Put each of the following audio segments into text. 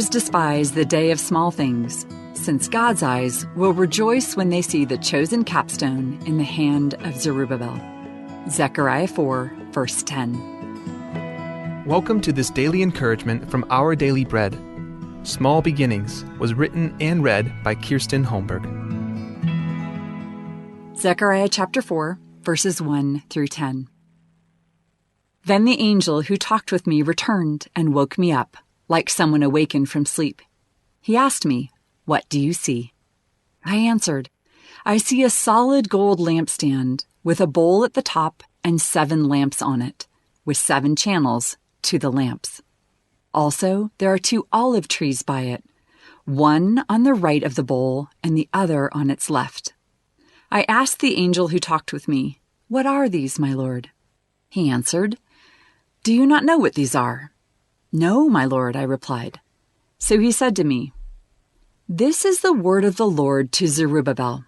dares despise the day of small things, since God's eyes will rejoice when they see the chosen capstone in the hand of Zerubbabel. Zechariah 4, verse 10. Welcome to this daily encouragement from Our Daily Bread. Small Beginnings was written and read by Kirsten Holmberg. Zechariah chapter 4, verses 1 through 10. Then the angel who talked with me returned and woke me up, like someone awakened from sleep. He asked me, "What do you see?" I answered, "I see a solid gold lampstand with a bowl at the top and 7 lamps on it, with 7 channels to the lamps. Also, there are 2 olive trees by it, one on the right of the bowl and the other on its left." I asked the angel who talked with me, "What are these, my lord?" He answered, "Do you not know what these are?" "No, my lord," I replied. So he said to me, "This is the word of the Lord to Zerubbabel,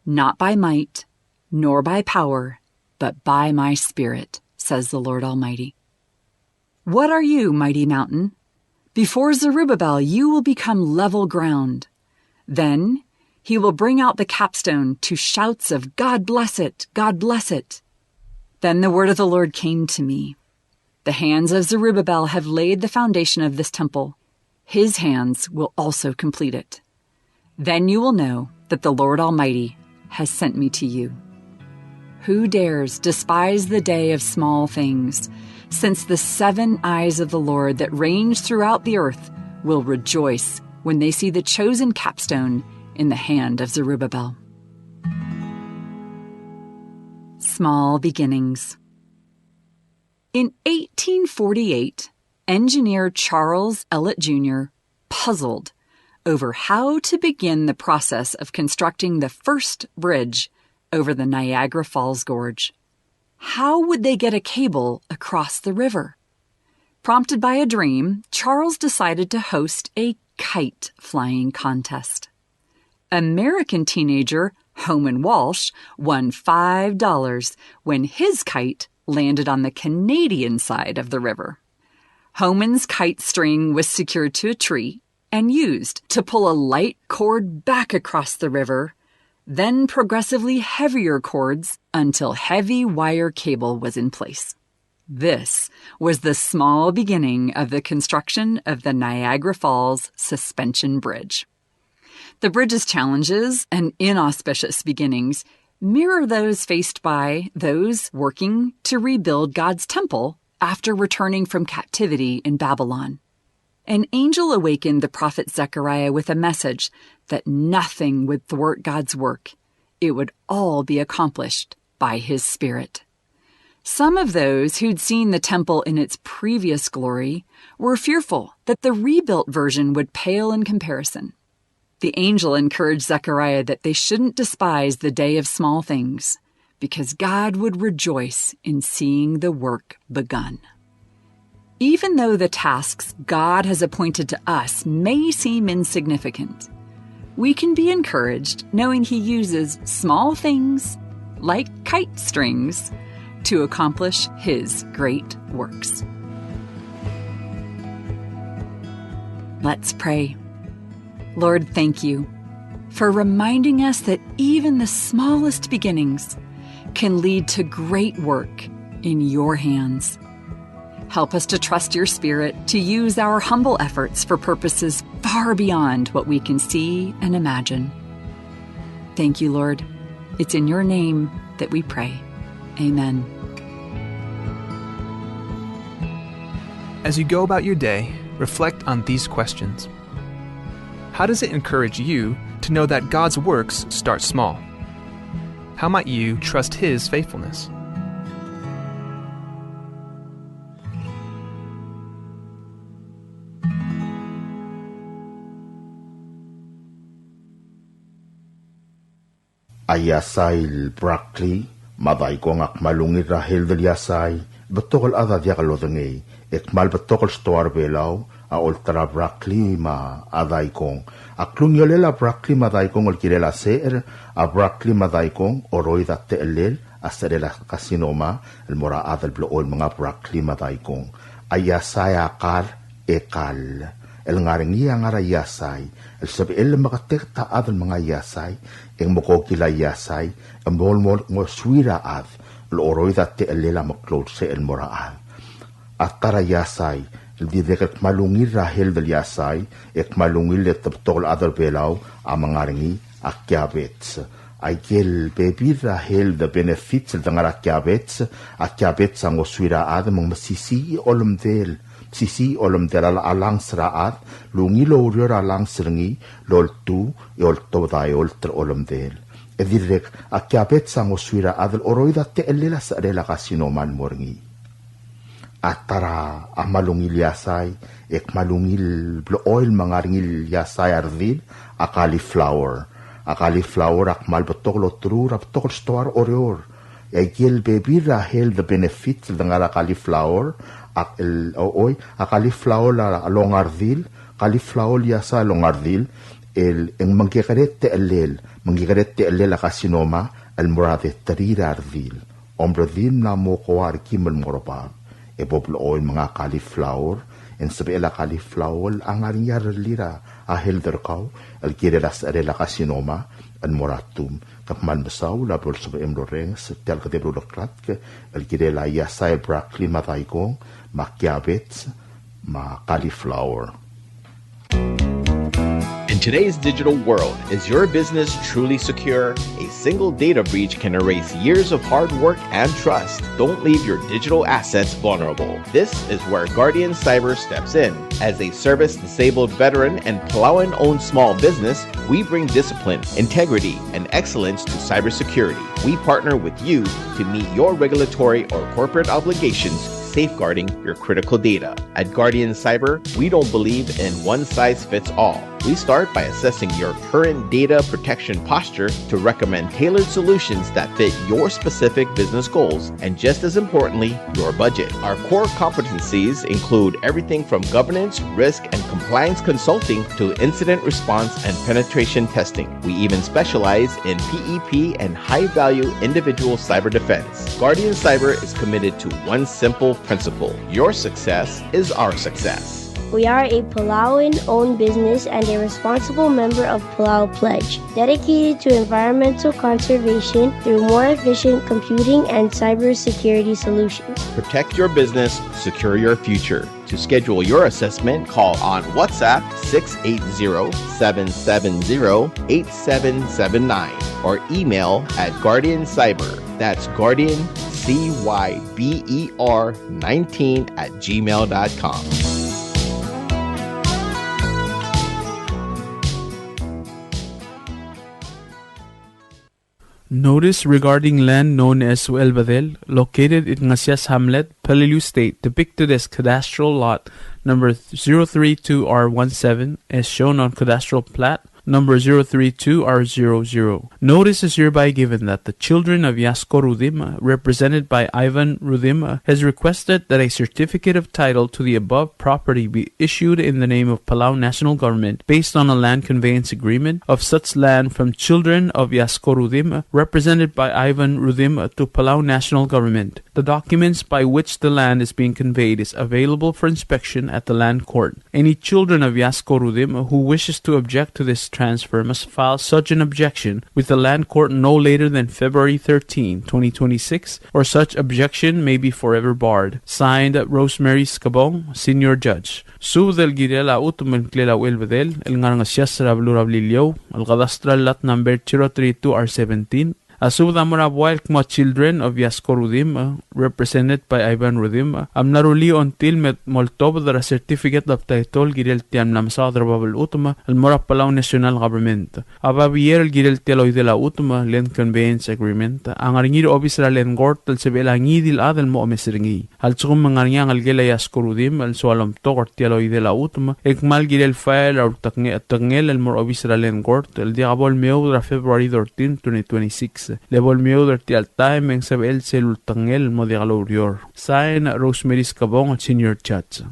not by might, nor by power, but by my Spirit, says the Lord Almighty. What are you, mighty mountain? Before Zerubbabel you will become level ground. Then he will bring out the capstone to shouts of God bless it, God bless it." Then the word of the Lord came to me. The hands of Zerubbabel have laid the foundation of this temple. His hands will also complete it. Then you will know that the Lord Almighty has sent me to you. Who dares despise the day of small things, since the 7 eyes of the Lord that range throughout the earth will rejoice when they see the chosen capstone in the hand of Zerubbabel. Small Beginnings. In 1848, engineer Charles Ellet Jr. puzzled over how to begin the process of constructing the first bridge over the Niagara Falls Gorge. How would they get a cable across the river? Prompted by a dream, Charles decided to host a kite flying contest. American teenager Homan Walsh won $5 when his kite landed on the Canadian side of the river. Homan's kite string was secured to a tree and used to pull a light cord back across the river, then progressively heavier cords until heavy wire cable was in place. This was the small beginning of the construction of the Niagara Falls Suspension Bridge. The bridge's challenges and inauspicious beginnings mirror those faced by those working to rebuild God's temple after returning from captivity in Babylon. An angel awakened the prophet Zechariah with a message that nothing would thwart God's work. It would all be accomplished by His Spirit. Some of those who'd seen the temple in its previous glory were fearful that the rebuilt version would pale in comparison. The angel encouraged Zechariah that they shouldn't despise the day of small things, because God would rejoice in seeing the work begun. Even though the tasks God has appointed to us may seem insignificant, we can be encouraged knowing He uses small things, like kite strings, to accomplish His great works. Let's pray. Lord, thank you for reminding us that even the smallest beginnings can lead to great work in your hands. Help us to trust your Spirit to use our humble efforts for purposes far beyond what we can see and imagine. Thank you, Lord. It's in your name that we pray. Amen. As you go about your day, reflect on these questions. How does it encourage you to know that God's works start small? How might you trust His faithfulness? Ayasay Broccoli, maday ko ngak malungit rahel del yasay, betokol ada dia kalodengay, ekmal betokol stoar belaw, a ultra Broccoli ma aday kong, aklung yolela Broccoli maday kong olkilela seer, a Broccoli maday kong oroy dat teelel, aserela kasinoma, el mora adal blool mga Broccoli maday kong, ayasay akar ekal, el ngaringi ang ara yasay, el sabi el makatekta adal mga yasay, ang mukokila yasay, ang molmol ngo swira ad, el oroy dati el lela maklod sa el moraad. At tara yasay, el dideket malungil rahel del yasay, ek malungil et tabtol adal belaw, ang mga ringi akyabets. Ay gel bebi rahel the benefits el dangar akyabets ang oswira ad, mong masisi olumdel, sisi olom del alang sraat, lungi lo urior alang sringi, lol tu, yol todai olter olom del. Edirek, akyabet sang oswira adel oroida te elela sa rela kasinoman moringi. Atara, amalungil yasay, ek malungil blo oil mangaringil yasay ardil, a cauliflower. A cauliflower ak malbatok lo tru, raptok stoar orior. Egil bebi rahel the benefits del ngara cauliflower, a cauliflower la longardil, cauliflower yasa longardil, en mangigarete elel la casinoma, el morade tarira ardil. Ombre din na mo koar kimel morobab, e boblo oil mga cauliflower, en sabi la cauliflower ang aringyar lira, a helderkaw, el kirelas la casinoma, el moratum. Kapman basaw la bolso ba emloreng sa tel kadebro lokrat, el kirela yasa el broccoli mataykong, makyabets, ma cauliflower. In today's digital world, is your business truly secure? A single data breach can erase years of hard work and trust. Don't leave your digital assets vulnerable. This is where Guardian Cyber steps in. As a service-disabled veteran and Palauan-owned small business, we bring discipline, integrity, and excellence to cybersecurity. We partner with you to meet your regulatory or corporate obligations, safeguarding your critical data. At Guardian Cyber, we don't believe in one-size-fits-all. We start by assessing your current data protection posture to recommend tailored solutions that fit your specific business goals and, just as importantly, your budget. Our core competencies include everything from governance, risk, and compliance consulting to incident response and penetration testing. We even specialize in PEP and high-value individual cyber defense. Guardian Cyber is committed to one simple principle: your success is our success. We are a Palauan-owned business and a responsible member of Palau Pledge, dedicated to environmental conservation through more efficient computing and cybersecurity solutions. Protect your business, secure your future. To schedule your assessment, call on WhatsApp 680-770-8779 or email at Guardian Cyber. That's Guardian, CYBER 19@gmail.com. Notice regarding land known as Uelbadel, located in Ngasias Hamlet, Peleliu State, depicted as cadastral lot number 032R17, as shown on cadastral plat number 032R00. Notice is hereby given that the children of Yasko Rudim, represented by Ivan Rudim, has requested that a certificate of title to the above property be issued in the name of Palau National Government based on a land conveyance agreement of such land from children of Yasko Rudim, represented by Ivan Rudim, to Palau National Government. The documents by which the land is being conveyed is available for inspection at the land court. Any children of Yasko Rudim who wishes to object to this transfer must file such an objection with the land court no later than February 13, 2026, or such objection may be forever barred. Signed, Rosemary Scabong, Senior Judge. Su del girela utum klela uelvedel, el ngarangasias rablurablilio, el gadastral lat number 032R17, Asubda Morabuel Kma children of Yasko Rudim, represented by Ivan Rudim, Amnaruli until met Moltov the certificate of title Girel Tiam Namsadra Babel Utuma, el Mora Palau National Government. Ababier el Girel Teloy de la Utuma, Land Conveyance Agreement, Angaringir Obisra Len Gort, el Sebela Ngidil Adel Mo Mesringi, Al Tsum Mangaryang al Gela Yasko Rudim, el Sualom Togor Teloy de la Utuma, Ekmal Girel File or Tangel el Mor Obisra Len Gort, el Diabol Meudra February 13, 2026. Level Meuder ti altaim en sabel selul tangel mo de galurior. Sign Rosemary Scabong, Senior Judge.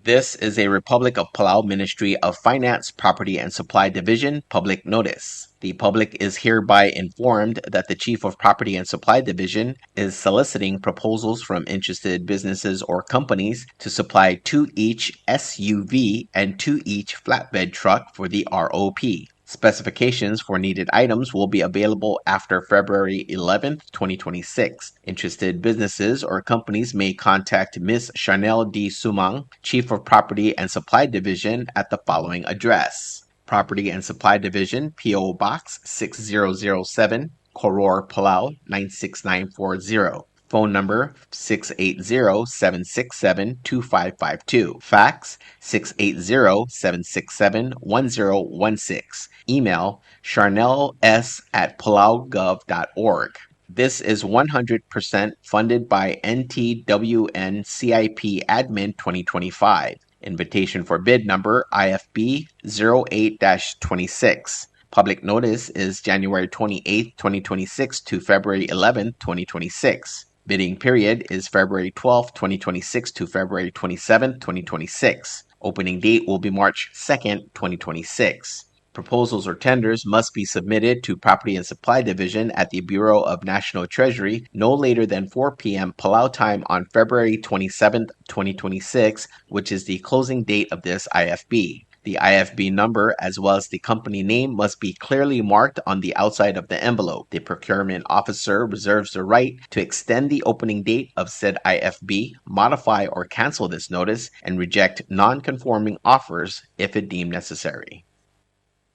This is a Republic of Palau Ministry of Finance, Property and Supply Division public notice. The public is hereby informed that the Chief of Property and Supply Division is soliciting proposals from interested businesses or companies to supply 2 each SUV and 2 each flatbed truck for the ROP. Specifications for needed items will be available after February 11th, 2026. Interested businesses or companies may contact Ms. Chanel D. Sumang, Chief of Property and Supply Division, at the following address: Property and Supply Division, P.O. Box 6007, Koror, Palau 96940. Phone number 680-767-2552. Fax 680-767-1016. Email charnels@palaugov.org. This is 100% funded by NTWN CIP Admin 2025. Invitation for bid number IFB 08-26. Public notice is January 28, 2026 to February 11, 2026. Bidding period is February 12, 2026 to February 27, 2026. Opening date will be March 2nd, 2026. Proposals or tenders must be submitted to Property and Supply Division at the Bureau of National Treasury no later than 4 p.m. Palau time on February 27, 2026, which is the closing date of this IFB. The IFB number as well as the company name must be clearly marked on the outside of the envelope. The procurement officer reserves the right to extend the opening date of said IFB, modify or cancel this notice, and reject non-conforming offers if it deemed necessary.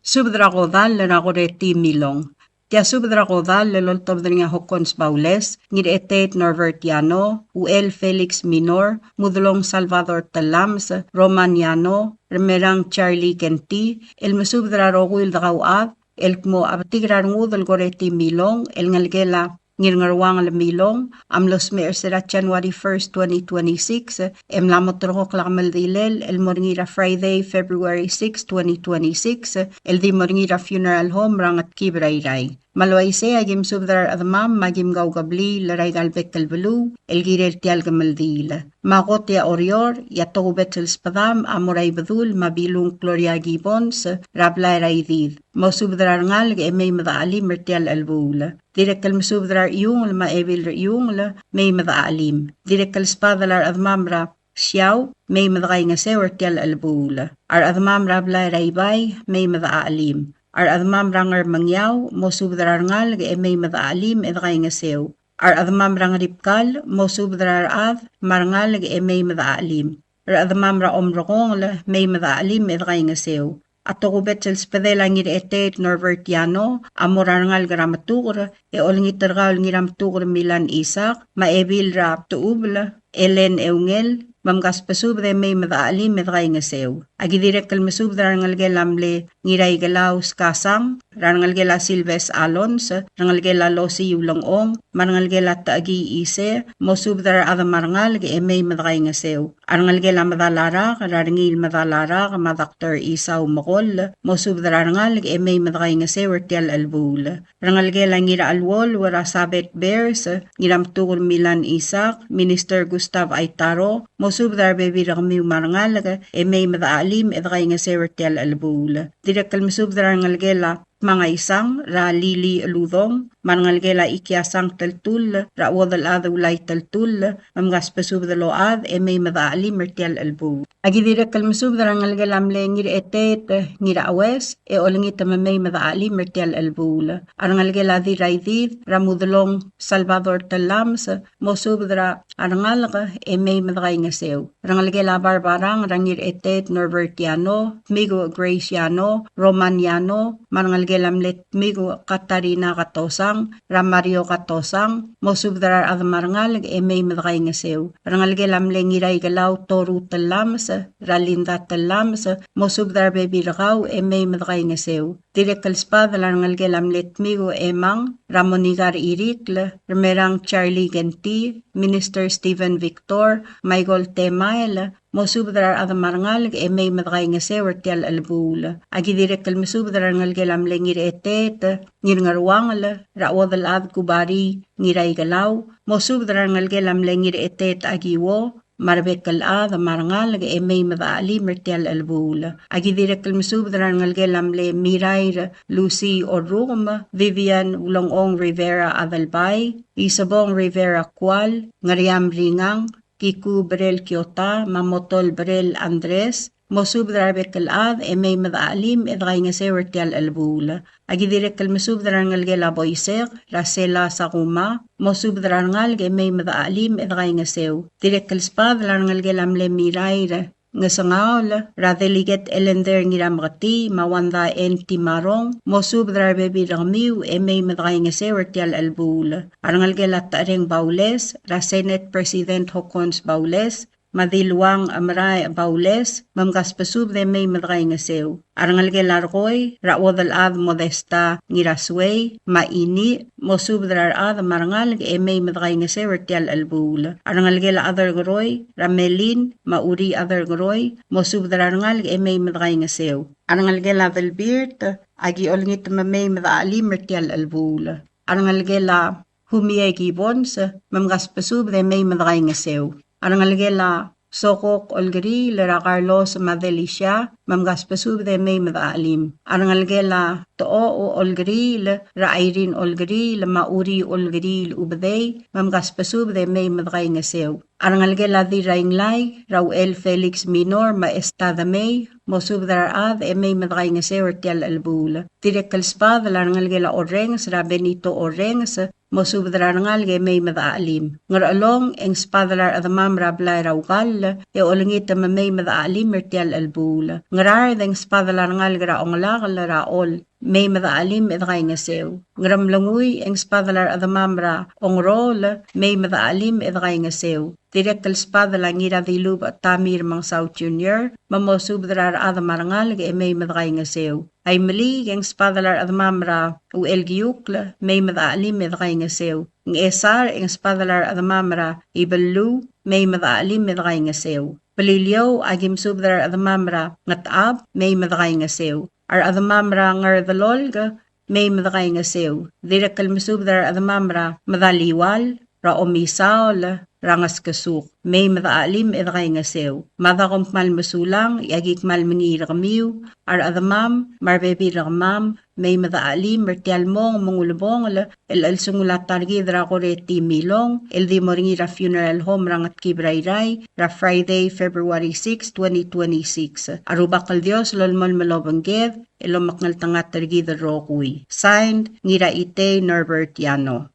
Subdragodal lenagoreti milong. Tia subdragodal leloltobdringa hokons baules, ngid etet norvertiano, uel Felix Minor, mudlong Salvador Talams, Romaniano, remerang Charlie Kenti, el mesubdrarogul drauad, el kmo abtigranudel goreti milong, el ngalgela ngirngarwang al milong, am los mersera January 1st, 2026, em lamotrok lakmaldilel, el moringira Friday, February 6, 2026, el di moringira funeral home rangat kibrairay. Malwaise agim subdrar admam magim gaugabli laray galbek kalbelu, el girel tial gamaldil. Magotia orior, yatogubet spadam, amoray badul, mabilung Gloria Gibbons, rablay raidid. Mosubdrar ngal emay madaali mertial albul. Direk mesubdrar yung ma evil yung may madaalim. Direk spadalar admamra siyaw may madagay nga sewer tial albul. Ar admamra blay raybay may madaalim. Ar admamra ngar mangyaw mosubdrar ngal may madaalim edagay nga sew. Ar admamra ngaripkal mosubdrar ad marngal may madaalim. Ar admamra omrokong may madaalim edagay nga sew. Atogubet sel spadela ngir etet norvertiano, amorangal gramatugur, olngitargal ngiramtugur Milan Isak, maebil rap tuubla, Ellen Eungel, mamgaspasub de may madaalim medray nga sew. Agidirek kalmasub darangal gelamle ngiray galaw skasang, rangal gela Silves Alons, rangal gela Losi Yulongong, marangal gela taagi ise, mosub dar adamarangal ge may madray nga sew. Arangal gela madalara, rarangil madalara, madakter Isaw Mokol, mosub darangal ge may madray nga sew tial albul. Rangal gela ngira alwol, wara Sabet Bears, ngiramtugur Milan Isak, Minister Gustav Aitaro, mosub dar bebi ragmi marangal ge may madaalim edray nga sew tial albul. Direk kalmasub darangal gela mga isang ra Lili Ludong, mangalgela ikiasang taltul, ra wadal adulay taltul, mamgaspasub daload, may madaali mertial albu. Agidira kalmasub darangalgela mlengir etet, ngira awes, olingit may madaali mertial albul. Arangalgela di raidid, ra mudlong Salvador Talams, mosub dra arangalga, may madagay nga sew. Rangalgela barbarang, rangir etet Norbertiano, Migo Graciano, Romaniano, mangalgela lamlet migo Katarina Katosang, Ramario Katosang, mosubdrar admarngal may madagay nga sew. Rangal gelam lengiray galaw Toru Talams, Ralinda Talams, mosubdrar bebiragaw may madagay nga sew. Direkal spad rangal gelam let migo emang, Ramonigar Irikle, Remerang Charlie Genti, Minister Stephen Victor, Michael Temael, mosubdrar admarngal may madagay nga sew tial albul. Agidirek kalmasubdrar ngal gelam ngir etet, ngir ngarwangal, rawadal ad kubari, ngiray galaw, mosubdrar ngal gelam ngir etet agiwo, marbekal da marangal ga emay madaali mertial albula. Agi direkal masubdran ngalgelamle Mirair Lucy Orum, Vivian Ulongong Rivera Adalbay, Isabong Rivera Cual, Ngariam Ringang, Kiku Brel Kiota, Mamotol Brel Andres, Mosubdrar bekalad emay madaalim edray nga sewertial albula. Agi direkal masubdrar ngalgela boiser, Rasela Sakuma, Mosubdrar ngal emay madaalim edray nga sew. Direkal spadlar ngalgelam le Mirair nga sangaol, radeliget elender ngiramrati, mawanda en timarong, mosubdrar bebi ramiw emay madray nga sewertial albula. Arangalgela tareng Baules, Rasenet President Hokons Baules, Madilwang Amray Baules, mamgaspasub de may madray nga sew. Arangal gelargoy, rawadal ad modesta ngirasway, maini, mosubdrar ad marangal ge may madray nga sew ertial albula. Arangal gela adar groy, ramelin, mauri adar groy, mosubdrar ngal ge may madray nga sew. Arangal gela velbirt, agi olngit may madali mertial albula. Arangal gela humiyay gibons, mamgaspasub de may madray nga sew. Arangalgela Sokok Olgri, Lara Carlos Madelicia, Mamgaspasub de may madaalim. Arangalgela Too o Olgri, Ra Irene Olgri, Mauri Olgri Ubday, Mamgaspasub de may madray nga sew. Arangalgela di Rainglay, Rauel Felix Minor, Maestada May, Mosubdar ad may madray nga sew ertial albula. Direkal spad, Arangalgela Orengs, Ra Benito Orengs, mosubdrar ngal ge may madaalim. Ngaralong eng spadalar adamam rablay rawgal, e olingit may madaalim mertial albula. Ngarar deng spadalar ngal gra onglag raol, may madaalim edray nga sew. Ngaramlanguy eng spadalar adamam ra ongrol, may madaalim edray nga sew. Direkal spadala ngira dilub at Tamir Mangsaw Jr., mamosubdrar adamarangal ge may madray nga sew. Ay mali ang spadalar adamamra u elgiukla may madaalim medray nga sew. Ng esar ang spadalar adamamra ibalu may madaalim medray nga sew. Palilyaw agim subdar adamamra ngatab may madray nga sew. Ar adamamra ngar dalolga may madray nga sew. Direkal masubdar adamamra madaliwal ra omisaol rangas kasuk. May madaalim edray nga sew. Madakom mal masulang, yagik mal mangiramiw, ar adamam, marbebi ramam, may madaalim, mertial mong mungulubong, el sungulat targid ra koreti milong, el di moringira funeral home rangat kibrayray, ra Friday, February 6, 2026. Arubakal Dios, lolmol malobangged, elomaknal tangat targid rokuy. Signed, ngira ite Norbert Yano.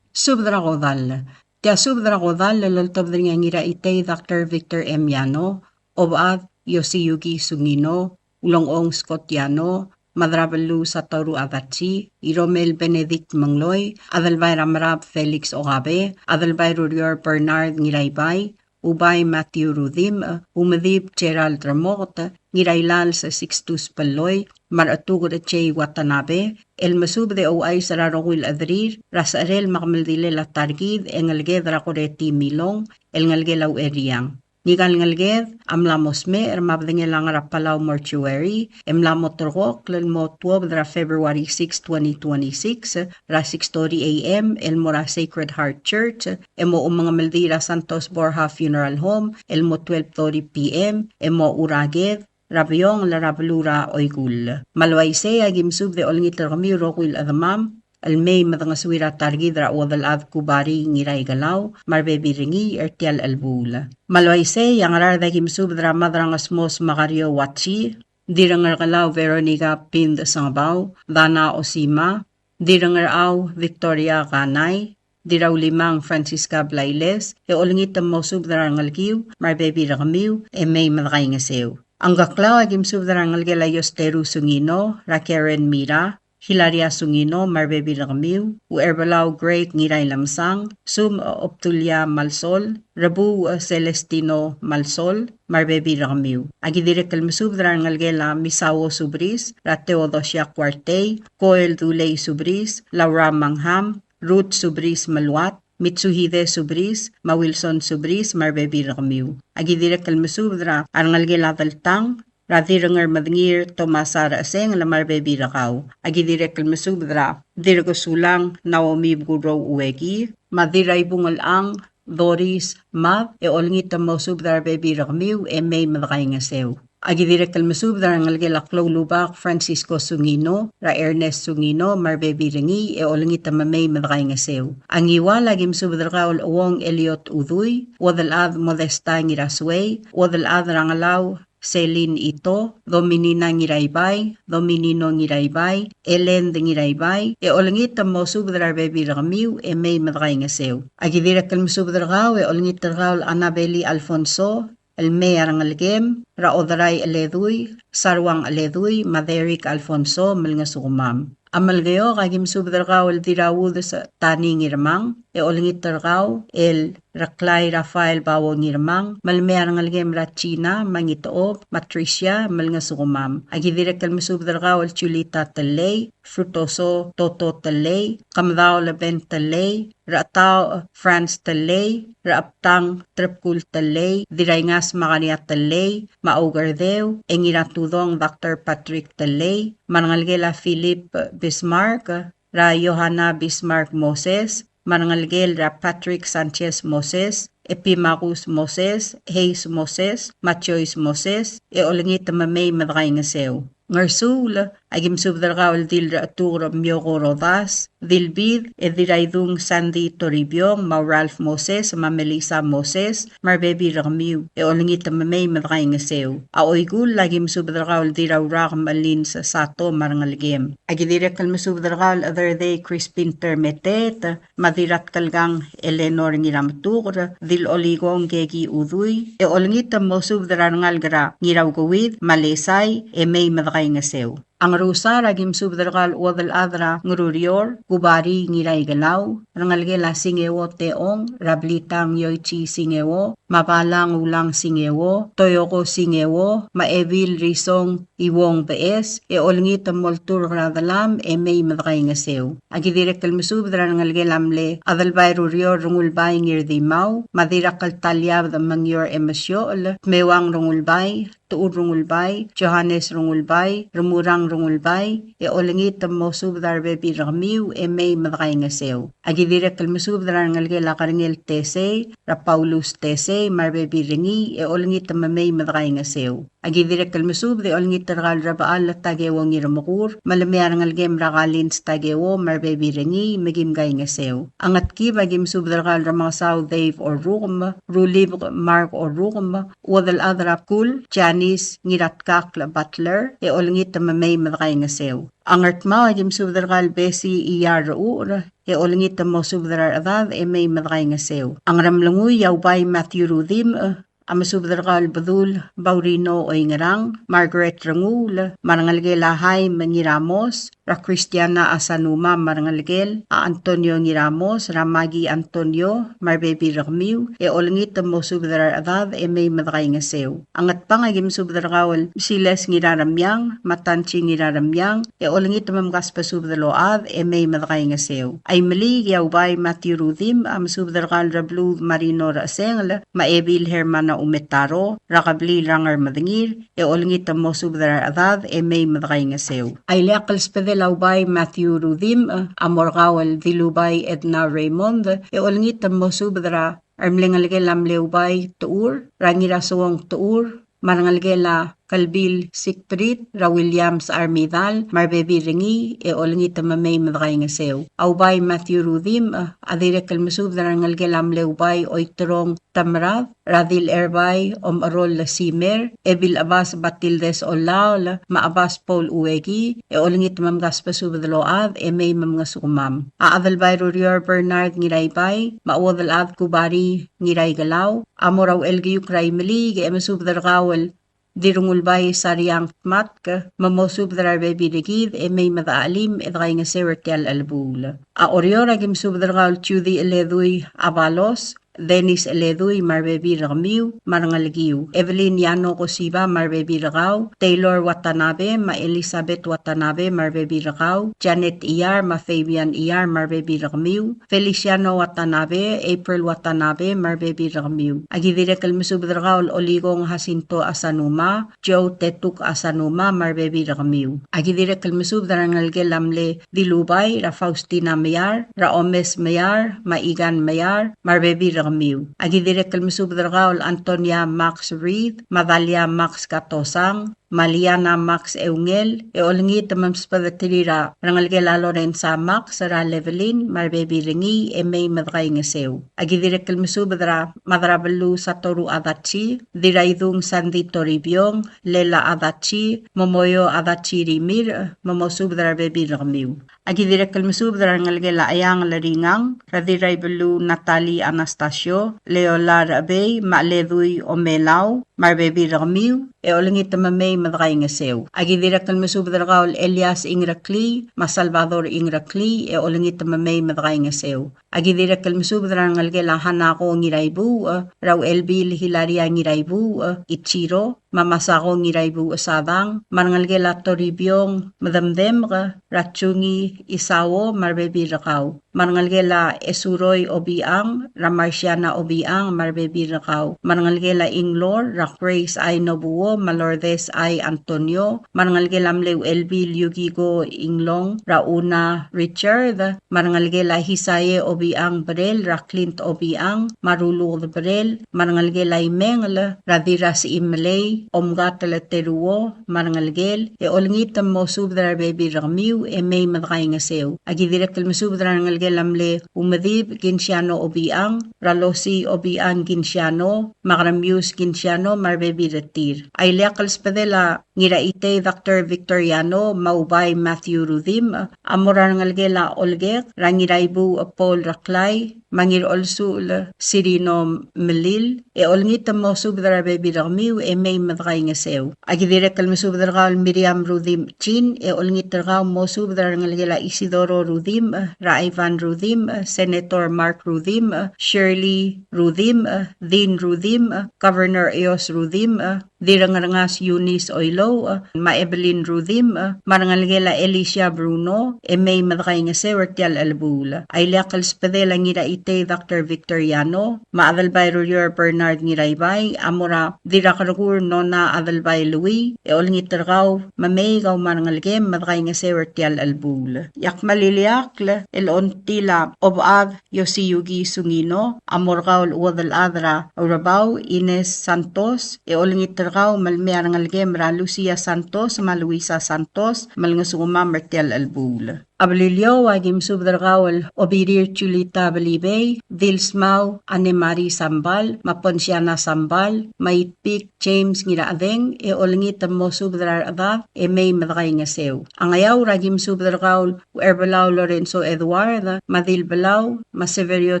Subdra Godal. Tia subdra Godal loltob nga ngira ite Dr. Victor M. Yano, obaad Yosiyugi Sungino, Ulongong Scott Yano, Madrabalu Satoru Adatsi, Iromel Benedict Mangloy, Adalbay Ramrab Felix Ogabe, Adalbay Rurior Bernard Ngiraybay, Ubay Matthew Rudim, Umadib Gerald Ramot, Ngiraylal sa Sixtus Paloy, Maratugod at Che Watanabe, El Masub de Oay Sararongwil Adrir, Rasarel Makmaldile Latargid, Engalged Rakoreti Milong, El Ngalgelaw Eriang. Nigal ngalged, amlamos me, ermabdingelang Palau Mortuary, emlamotorok, lelmotwob dra February 6, 2026, ra 6:30 a.m., El Mora Sacred Heart Church, emo mga Maldira Santos Borja Funeral Home, elmo 12:30 p.m., emo uraged, Rabyong la Rablura Oygul. Malwayse agimsub de olngit kami rokwil adamam, almay madangaswira targidra wadalad kubari ngiray galaw, marbebi ringi ertial albula. Malwayse yang rarda gimsub dra madrangasmos Macario Wachi, dirangar galaw Veronica Pind Sangbaw, Dana Osima, dirangar aw Victoria Kanay, diraw limang Francisca Blailes, e olngit mosub dra ngalgiw, marbebi rangamiw, e may madakay ngasew. Ang gaklaw agim subdarangal gelayos Teru Sungino, Rakeren Mira, Hilaria Sungino, Marbebi Ramiw, Uerbalaw Great Ngiray Lamsang, Sum Optulia Malsol, Rabu Celestino Malsol, Marbebi Ramiw. Agidirek kalmasubdarangal gela Misawo Subris, Rateodosia Cuartey, Coel Duley Subris, Laura Mangham, Ruth Subris Malwat, Mitsuhide Subris, Mawilson Subris, Marbebi Ramiw. Agidirek kalmasubdra, arangal gela Taltang, Radirangar madngir Tomasara Aseng la Marbebi Rakaw. Agidirek kalmasubdra, dirgo sulang Naomi Buguro Uwegi, Madiray Bungal ang Doris, Mav, olngit ang mausubdar baby rakmiw, may madakay nga sew. Agidirek kalmasubdar ang algelaklaw lubak Francisco Sungino, ra Ernest Sungino, mar baby ringi, olngit ang mamay madakay nga sew. Ang iwa lagim subdar kaol uwong Eliot Uduy, wadalad Modesta ngirasway, wadalad rangalaw, Celine Ito, Dominina ngiraybay, Dominino ngiraybay, Ellen de ngiraybay, olngit ang mausubdar baby rakmiw, may madakay nga sew. Agidirek kalmasubdar kaol, olngit kaol Annabeli Alfonso, Elmea rangalgem, Raodaray Aleduy, Sarwang Aleduy, Maderik Alfonso, Malnga Sukumam. Amalgayo, kagim subdar kaol dirawud sa tani ngirmang, olngit tarkaw, el Raklay Rafael Bawo ngirmang, Malmea rangalgem Rachina, Mangitoob, Matricia, Malnga Sukumam. Agidirek kalmasubdar kaol Chulita Talay, Frutoso Toto Talay, Kamdao Laben Talay, Ratao France Talay, Raaptang Tripkul Talay, Dirayngas Makania Talay, Maugardew, Engiratudong Dr. Patrick Talay, Manangalgela Philip Bismarck, Ra Johanna Bismarck Moses, Manangalgel Ra Patrick Sanchez Moses, Epimacus Moses, Hayes Moses, Machois Moses, olingit mamay madakay nga sew. Ngarsul, agim subdar kaol dil atur Miyoko Rodas, dilbid, diraydung Sandy Toribio, ma Ralph Moses, ma Melissa Moses, mar baby rakmiw, olingit mamay madakay nga sew. Aoygul, agim subdar kaol dirawrak malin sa sato marangalgem. Agidirek kalmasubdar kaol other day Crispin Termetet, madirat kalgang Eleanor ngiramtur, dil oligong gegi uduy, olingit masubdar ngalgra ngiraw gawid, malesay, may madakay nga sew. Ang rusa ragim subdarkal wadal adra ngururior, gubari ngiray galaw, rangalgela singewo teong, rablitang yoichi singewo, mapalang ulang singewo, toyoko singewo, maevil risong iwong bees, olngit moltur gradalam, may madakay nga sew. Agidirek kalmusubdra rangalgelamle, adalbay rurior rungulbay ngirdimaw, madirakal talyab da mangyor emasyol, mewang rungulbay, tuur rungulbay, Johannes rungulbay, rumurang rungulbay, olingit mo subdar baby rakmiw, may madakay nga sew. Agidirek kalmusubdar ngalgela karingel tese, Paulus tese, mar baby ringi, olingit may madakay nga sew. Agidirek kalmusubde, olingit rakal rabaal tagewo ngiramukur, malamiyar ngalgem rakalin tagewo, mar baby ringi, magimgay nga sew. Angat ki, magim subdar kal ramasaw Dave or Rukum, Rulib Mark or Rukum, wadal adra kul, Janice ngiratkak la butler, olingit may madakay nga sew. Angat mo, agim subdar kal besi iyar uur, olingit mo subdar adad, may madakay nga sew. Ang ramlunguy, yawbay Matthew Rudim, amasubdar kal badul, Baurino o ingarang, Margaret Rangul, marangalgel ahay Maniramos, Ra Cristiana Asanuma marangalgel, Antonio Ngiramos, Ramagi Antonio, Marbebi Rakmiw, olingit mo subdar adad, may madakay nga sew. Angat pang agim subdar kal Siles ngiraramyang, Matanchi ngiraramyang, olingit mamgas pa subdaload, may madakay nga sew. Ay mali, yawbay Matthew Rudim, amasubdar kal Rablu Marino Rasengl, Maebil Hermana umetaro, rakabli rangar madangir, olingit mo subdar adad, may madakay nga sew. Ay liakal spedelaw bay Matthew Rudim, amorkawal dilubay Edna Raymond, olingit mo subdara, armlingalgelam leubay tuur, rangirasawang tuur, marangalgela Kalbil Sikprit, Ra Williams Armidal, Marbebi Ringi, olingit may madakay nga sew. Aubay Matthew Rudim, adirek kalmasubdar ngalgelam leubay oitrong tamrav, Radil Erbay, Arol la Simer, Ebil Abbas Batildes Olaw, Maabas Paul Uwegi, olingit mamgas pasubdaload, may mamga sukumam. Aadalbay Rurior Bernard ngiraybay, Mawadalad Kubari ngiray galaw, Amoraw Elgiyuk Raymeli, masubdar kawal, dirungulbay sariyang matk, mamosubdar baby digid, may madaalim, edray nga sewertial albul. Orior agim subdar kawal Chudi Eleduy Abalos, Dennis Eleduy Marbebi Rakmiw, Marangalgiw, Evelyn Yano Kosiba Marbebi Rakaw, Taylor Watanabe, Ma Elizabeth Watanabe Marbebi Rakaw, Janet Iyar, Ma Fabian Iyar Marbebi Rakmiw, Feliciano Watanabe, April Watanabe Marbebi Rakmiw. Agidirek kalmusubdar kawal Oligong Jacinto Asanuma, Joe Tetuk Asanuma Marbebi Rakmiw. Agidirek kalmusubdar ngalgelamle Dilubay, Ra Faustina Mayar, Ra Omes Mayar, Maigan Mayar, Marbebi Rakmiw, ramiu. Agi direk kalmusubadragaul Antonia Max Reed, Madalia Max Katosang, Maliana Max Eungel, olingit mamspadatira, rangalgela Lorenza Max, Sara Levelin, Marbebi Ringi, May Madray Ngesew. Agi direk kalmusubadra, Madrabalu Satoru Adachi, Diraidung Sandi Toribiong, Lela Adachi, Momoyo Adachi Rimir, Momosubadra Bebi Ramiu. Agi direk kalmusubadra rangalgela Ayang Laringang, Radiray Belu Natali Anastasio, Leolar Abey, Maledui Omelau, Marbebi Ramiu, olingit mamay madray Ngesew. Agi direk kalmusubadra Elias Ingrakli, Masalvador Ingrakli, olingit mamay madray Ngesew. Agi direk kalmusubadra rangalgela Hanako Ngiraibu, Raw Elbil Hilaria Ngiraibu, Ichiro, Mamasako Ngiraibu Asadang, Marangalgela Toribiong, Madamdemra, Ratchungi Isawo, Marbebi Rakaw. Marangalgela Esuroy Obiang, Ramarsiana Obiang, Marbebi Rakaw. Marangalgela Inglor, Rakrace Ay Nobuo, Malordes Ay Antonio, Marangalgela Mlew Elbil Yugigo Inglong, Rauna Richard, Marangalgela Hisaye Obiang Brel, Raklint Obiang, Marulog Brel, Marangalgela Imengel, Radiras Imlay, Omgatala Teruo, Marangalgel, olngitam mo subdra Bebi Ramiu, May Madray Ngesew. Agi direk kalmusubdra rangalgel amle Umadib Ginsiano Obiang, Ralosi Obiang Ginsiano, Magramius Ginsiano, Marbebi Retir. Ay leakal spadela Ngiraite Dr. Victoriano, Maubay Matthew Rudim, Amora rangalgela Olgek, Rangiraibu Paul Raklay, Mangir Olsul Sirino Melil, olngitam mo subdra Bebi Ramiu, May Madray Ngesew. Agi direk kalmusubdra Miriam Rudim Chin, olngitraw mo subdra rangalgela Isidoro Rudim, Raivan Rudim, Senator Mark Rudim, Shirley Rudim, Dean Rudim, Governor Eos Rudim, Dirangarangas Eunice Oilo, Maevelyn Rudim, Marangalgela Alicia Bruno, May Madray Ngesew Tial Albul. Ay leakal spadela Ngiraite Dr. Victoriano, Maadalbay Royer Bernard Ngiraybay, Amora Dirakarugur Nona Adalbay Louis, olngitraw Mamay Gaw Marangalgem Madray Ngesew Tial Albul. Yak maliliakle Ontila Obag Yosiyugi Sungino, Amorgaul Wadal Adra Urabaw Ines Santos, olngitraw Malmearangalgem Ra Lucia Santos, Maluisa Santos, Malngasuma Martel Albul. Abalilyo agim subdargawal Obirir Chulita Balibay, Vilsmau Anemari Sambal, Maponsiana Sambal, Maitpik James Ngiraadeng, olngitam mo subdrar adad, May Madray Ngesew. Angayaw ragim subdargawal Erbalaw Lorenzo Eduardo, Madil Balaw, Maseverio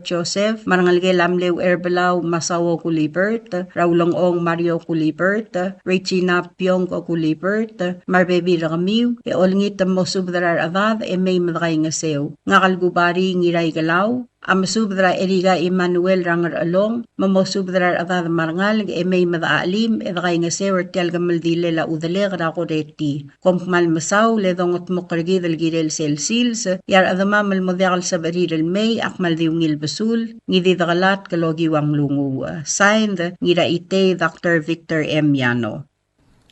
Joseph, Marangalgelamlew Erbalaw Masawo Kulibert, Raulongong Mario Kulibert, Regina Piongo Kulibert, Marbebi Ramiu, olngitam mo subdrar adad, May Madray Ngesew. Ngakalgubari Ngiray Galaw, Amasubdra Eriga Emmanuel Rangar Along, Mamosubdra Adad Marangal, May Madaalim, Edray Ngesew, Telgamaldile La Udaleg Rakoreti. Kompmal Masaw, Ledongot Mokragi del Girel Selsils, Yar Adamam el Modeal Sabarir el May, Akmal Diungil Basul, Nididagalat Kalogi Wang Lungu. Signed, Ngiraite Dr. Victor M. Yano.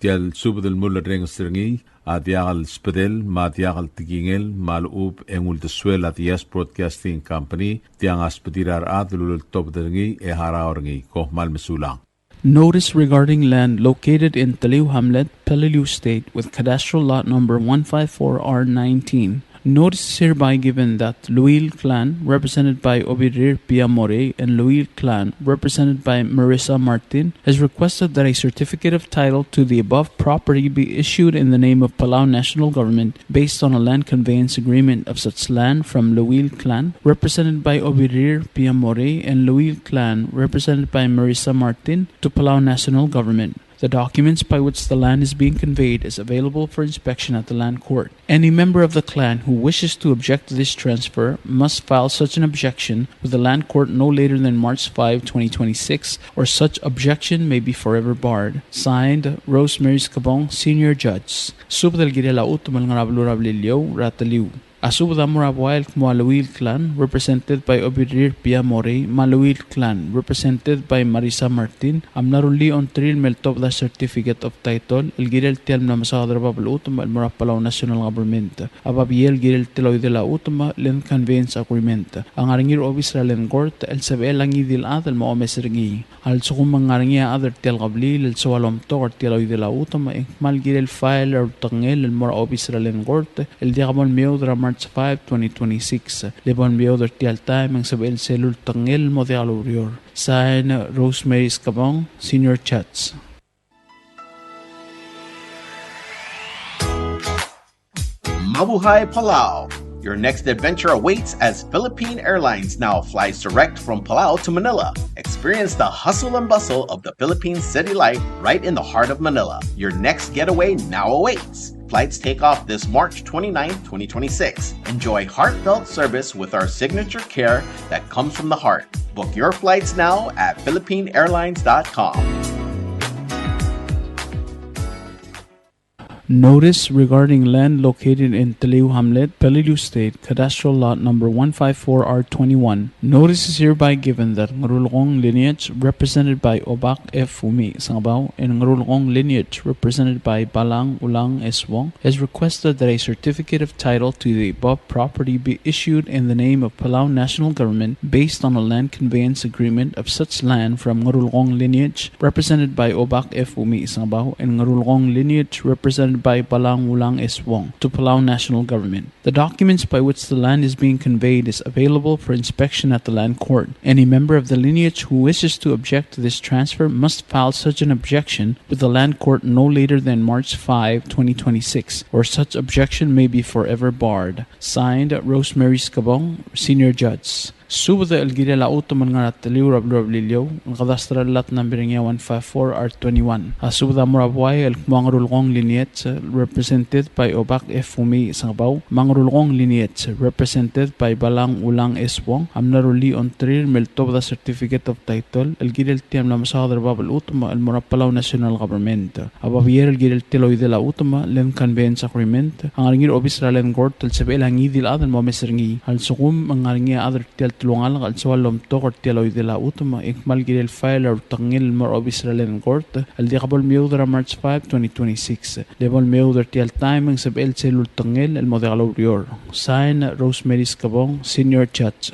Tial Subdel Muller Rengstringi, Adiagal Spedel, Madiagal Tigingel, Malub, Engul de Suela Dias Broadcasting Company, Tiang Aspedirar Adlul Topdengi, Eharaorngi, Kohmal Mesulang. Notice regarding land located in Taliw Hamlet, Peleliu State with cadastral lot number 154R19. Notice is hereby given that Luil clan, represented by Obirir Piamore, and Luil clan, represented by Marissa Martin, has requested that a certificate of title to the above property be issued in the name of Palau National Government based on a land conveyance agreement of such land from Luil clan, represented by Obirir Piamore, and Luil clan, represented by Marissa Martin, to Palau National Government. The documents by which the land is being conveyed is available for inspection at the land court. Any member of the clan who wishes to object to this transfer must file such an objection with the land court no later than March 5, 2026, or such objection may be forever barred. Signed, Rosemary Scabong, Senior Judge. Subdal Girela Utumal Ngarablurab Lilyo, Rataliw. Asubda Murabuail Malawil clan, represented by Obirir Piamore, Malawil clan, represented by Marisa Martin, Amnaruli on Tril Meltop the certificate of title, El Girel Telm Namasadra Babel Utama, El Murapalao National Government, Ababiel Girel Teloy de la Utama, Len Conveyance Agreement, Ang Aringir of Israel and Gort, El Sabelangi dil Adel Moomesringi, Al Sukumang Aringia other Tel Gabli, El Soalom Tor Teloy de la Utama, Mal Girel File or Tangel, El Mora of Israel and Gort, El Diamond Meodra March 5, 2026. Lebon Meodra Tial Time, Ang Sabel Selul Tangel Modialurior. Sign Rosemary Scabong, Senior Chats. Mabuhay Palau! Your next adventure awaits as Philippine Airlines now flies direct from Palau to Manila. Experience the hustle and bustle of the Philippine city life right in the heart of Manila. Your next getaway now awaits. Flights take off this March 29, 2026. Enjoy heartfelt service with our signature care that comes from the heart. Book your flights now at philippineairlines.com. Notice regarding land located in Taliu Hamlet, Pelilu State, Cadastral Lot Number 154R21. Notice is hereby given that Ngurulong lineage, represented by Obak F. Umi Sangabaw, and Ngurulong lineage, represented by Balang Ulang S. Wong, has requested that a certificate of title to the above property be issued in the name of Palau National Government based on a land conveyance agreement of such land from Ngurulong lineage, represented by Obak F. Umi Sangabaw, and Ngurulong lineage, represented by Balang Ulang S. Wong, to Palau National Government. The documents by which the land is being conveyed is available for inspection at the land court. Any member of the lineage who wishes to object to this transfer must file such an objection with the land court no later than March 5, 2026, or such objection may be forever barred. Signed, Rosemary Scabong, Senior Judge. Subda el gire la utoman nga nataliw rablilyo, ang kadastral lat numbering 154R21. Asubda murabuay el mangrulgong lineage, represented by Obak F. Umi Sangabaw, mangrulgong lineage, represented by Balang Ulang S. Wong, amnaruli on tril meltob the certificate of title, el gire el tiam la masadar babal utoma, el Murapalao National Government. Ababier el gire el teloy de la utoma, len conveyance agreement, ang aringir of Israel and Gort, el sabel hangi dil adal momesringi, al sukum ang aringir adar tel tulungan al sualom tokor teloy de la utoma ikmal girel file or tangil more of Israel and Court al diabol meudra March 5, 2026 lebol meudra tial time ang sabel selul tangil el modelo rior. Sign Rosemary Scabong, Senior Judge.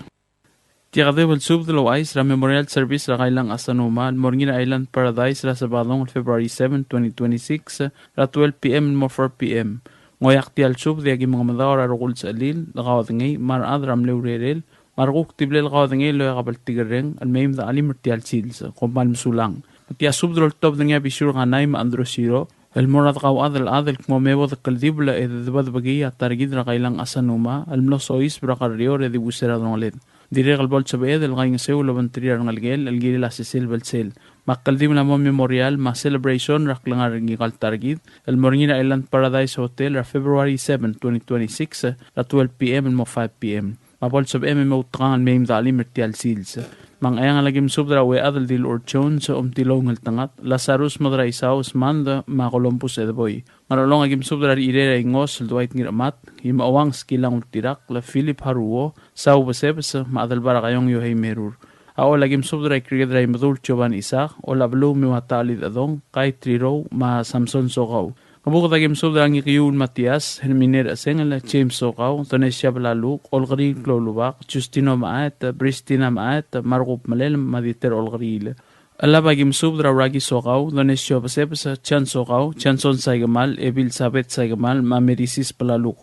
Tiakadewal subdalo ais ra memorial service ra kailang asanuma al Morngina Island Paradise ra Sabadong February 7, 2026 ra 12 p.m. mo 4 p.m. Ngoyak tial sub diagi mga madawar arugul sa alil lakaw ngay mar adram leurerel Marguk tiblel qawdenge lo yaqabal tigereng almayim da alim tial sils qomal musulang tia subdrol top denge bishur ganay ma andro siro el morad qaw adal kmo mewo da kaldibla edbad bagiya targid ra kailang asanuma al mlosois bra qarrior edi busera donlet direg al bol sabed el gaing seu lo bantrir ang algel el gil la sel belsel Makaldim na mo memorial ma celebration raklangar ngigal targid el Morngina Island Paradise Hotel ra February 7, 2026 at 12 p.m. and 5 p.m. Mapol sub MMO tangan meim dali mertial sils. Mang ayang alagim subdra we adal dil orchon sa umtilong tangat Lazarus madra isaus manda ma Columbus edboy. Marolong agim subdra irera ingos duait ngiramat imawang skilang tirak la Philip Haruo sau basebs ma adal bara kayong yohay merur. Ao lagim subdra krigedra imadul choban isak o lablo mi matali dadong kay triro ma Samson sokaw. Kabukod agim subdra ang ikiyun Matias, Herminer Asengel, James Sokaw, Tonesia Balaluk, Olgari Klolubak, Justino Maat, Bristina Maat, Margup Malel, Maditer Olgaril. Alaba agim subdra Ragi Sokaw, Tonesia Basebs, Chan Sokaw, Chanson Saigamal, Ebil Sabet Saigamal, Mamerisis Balaluk.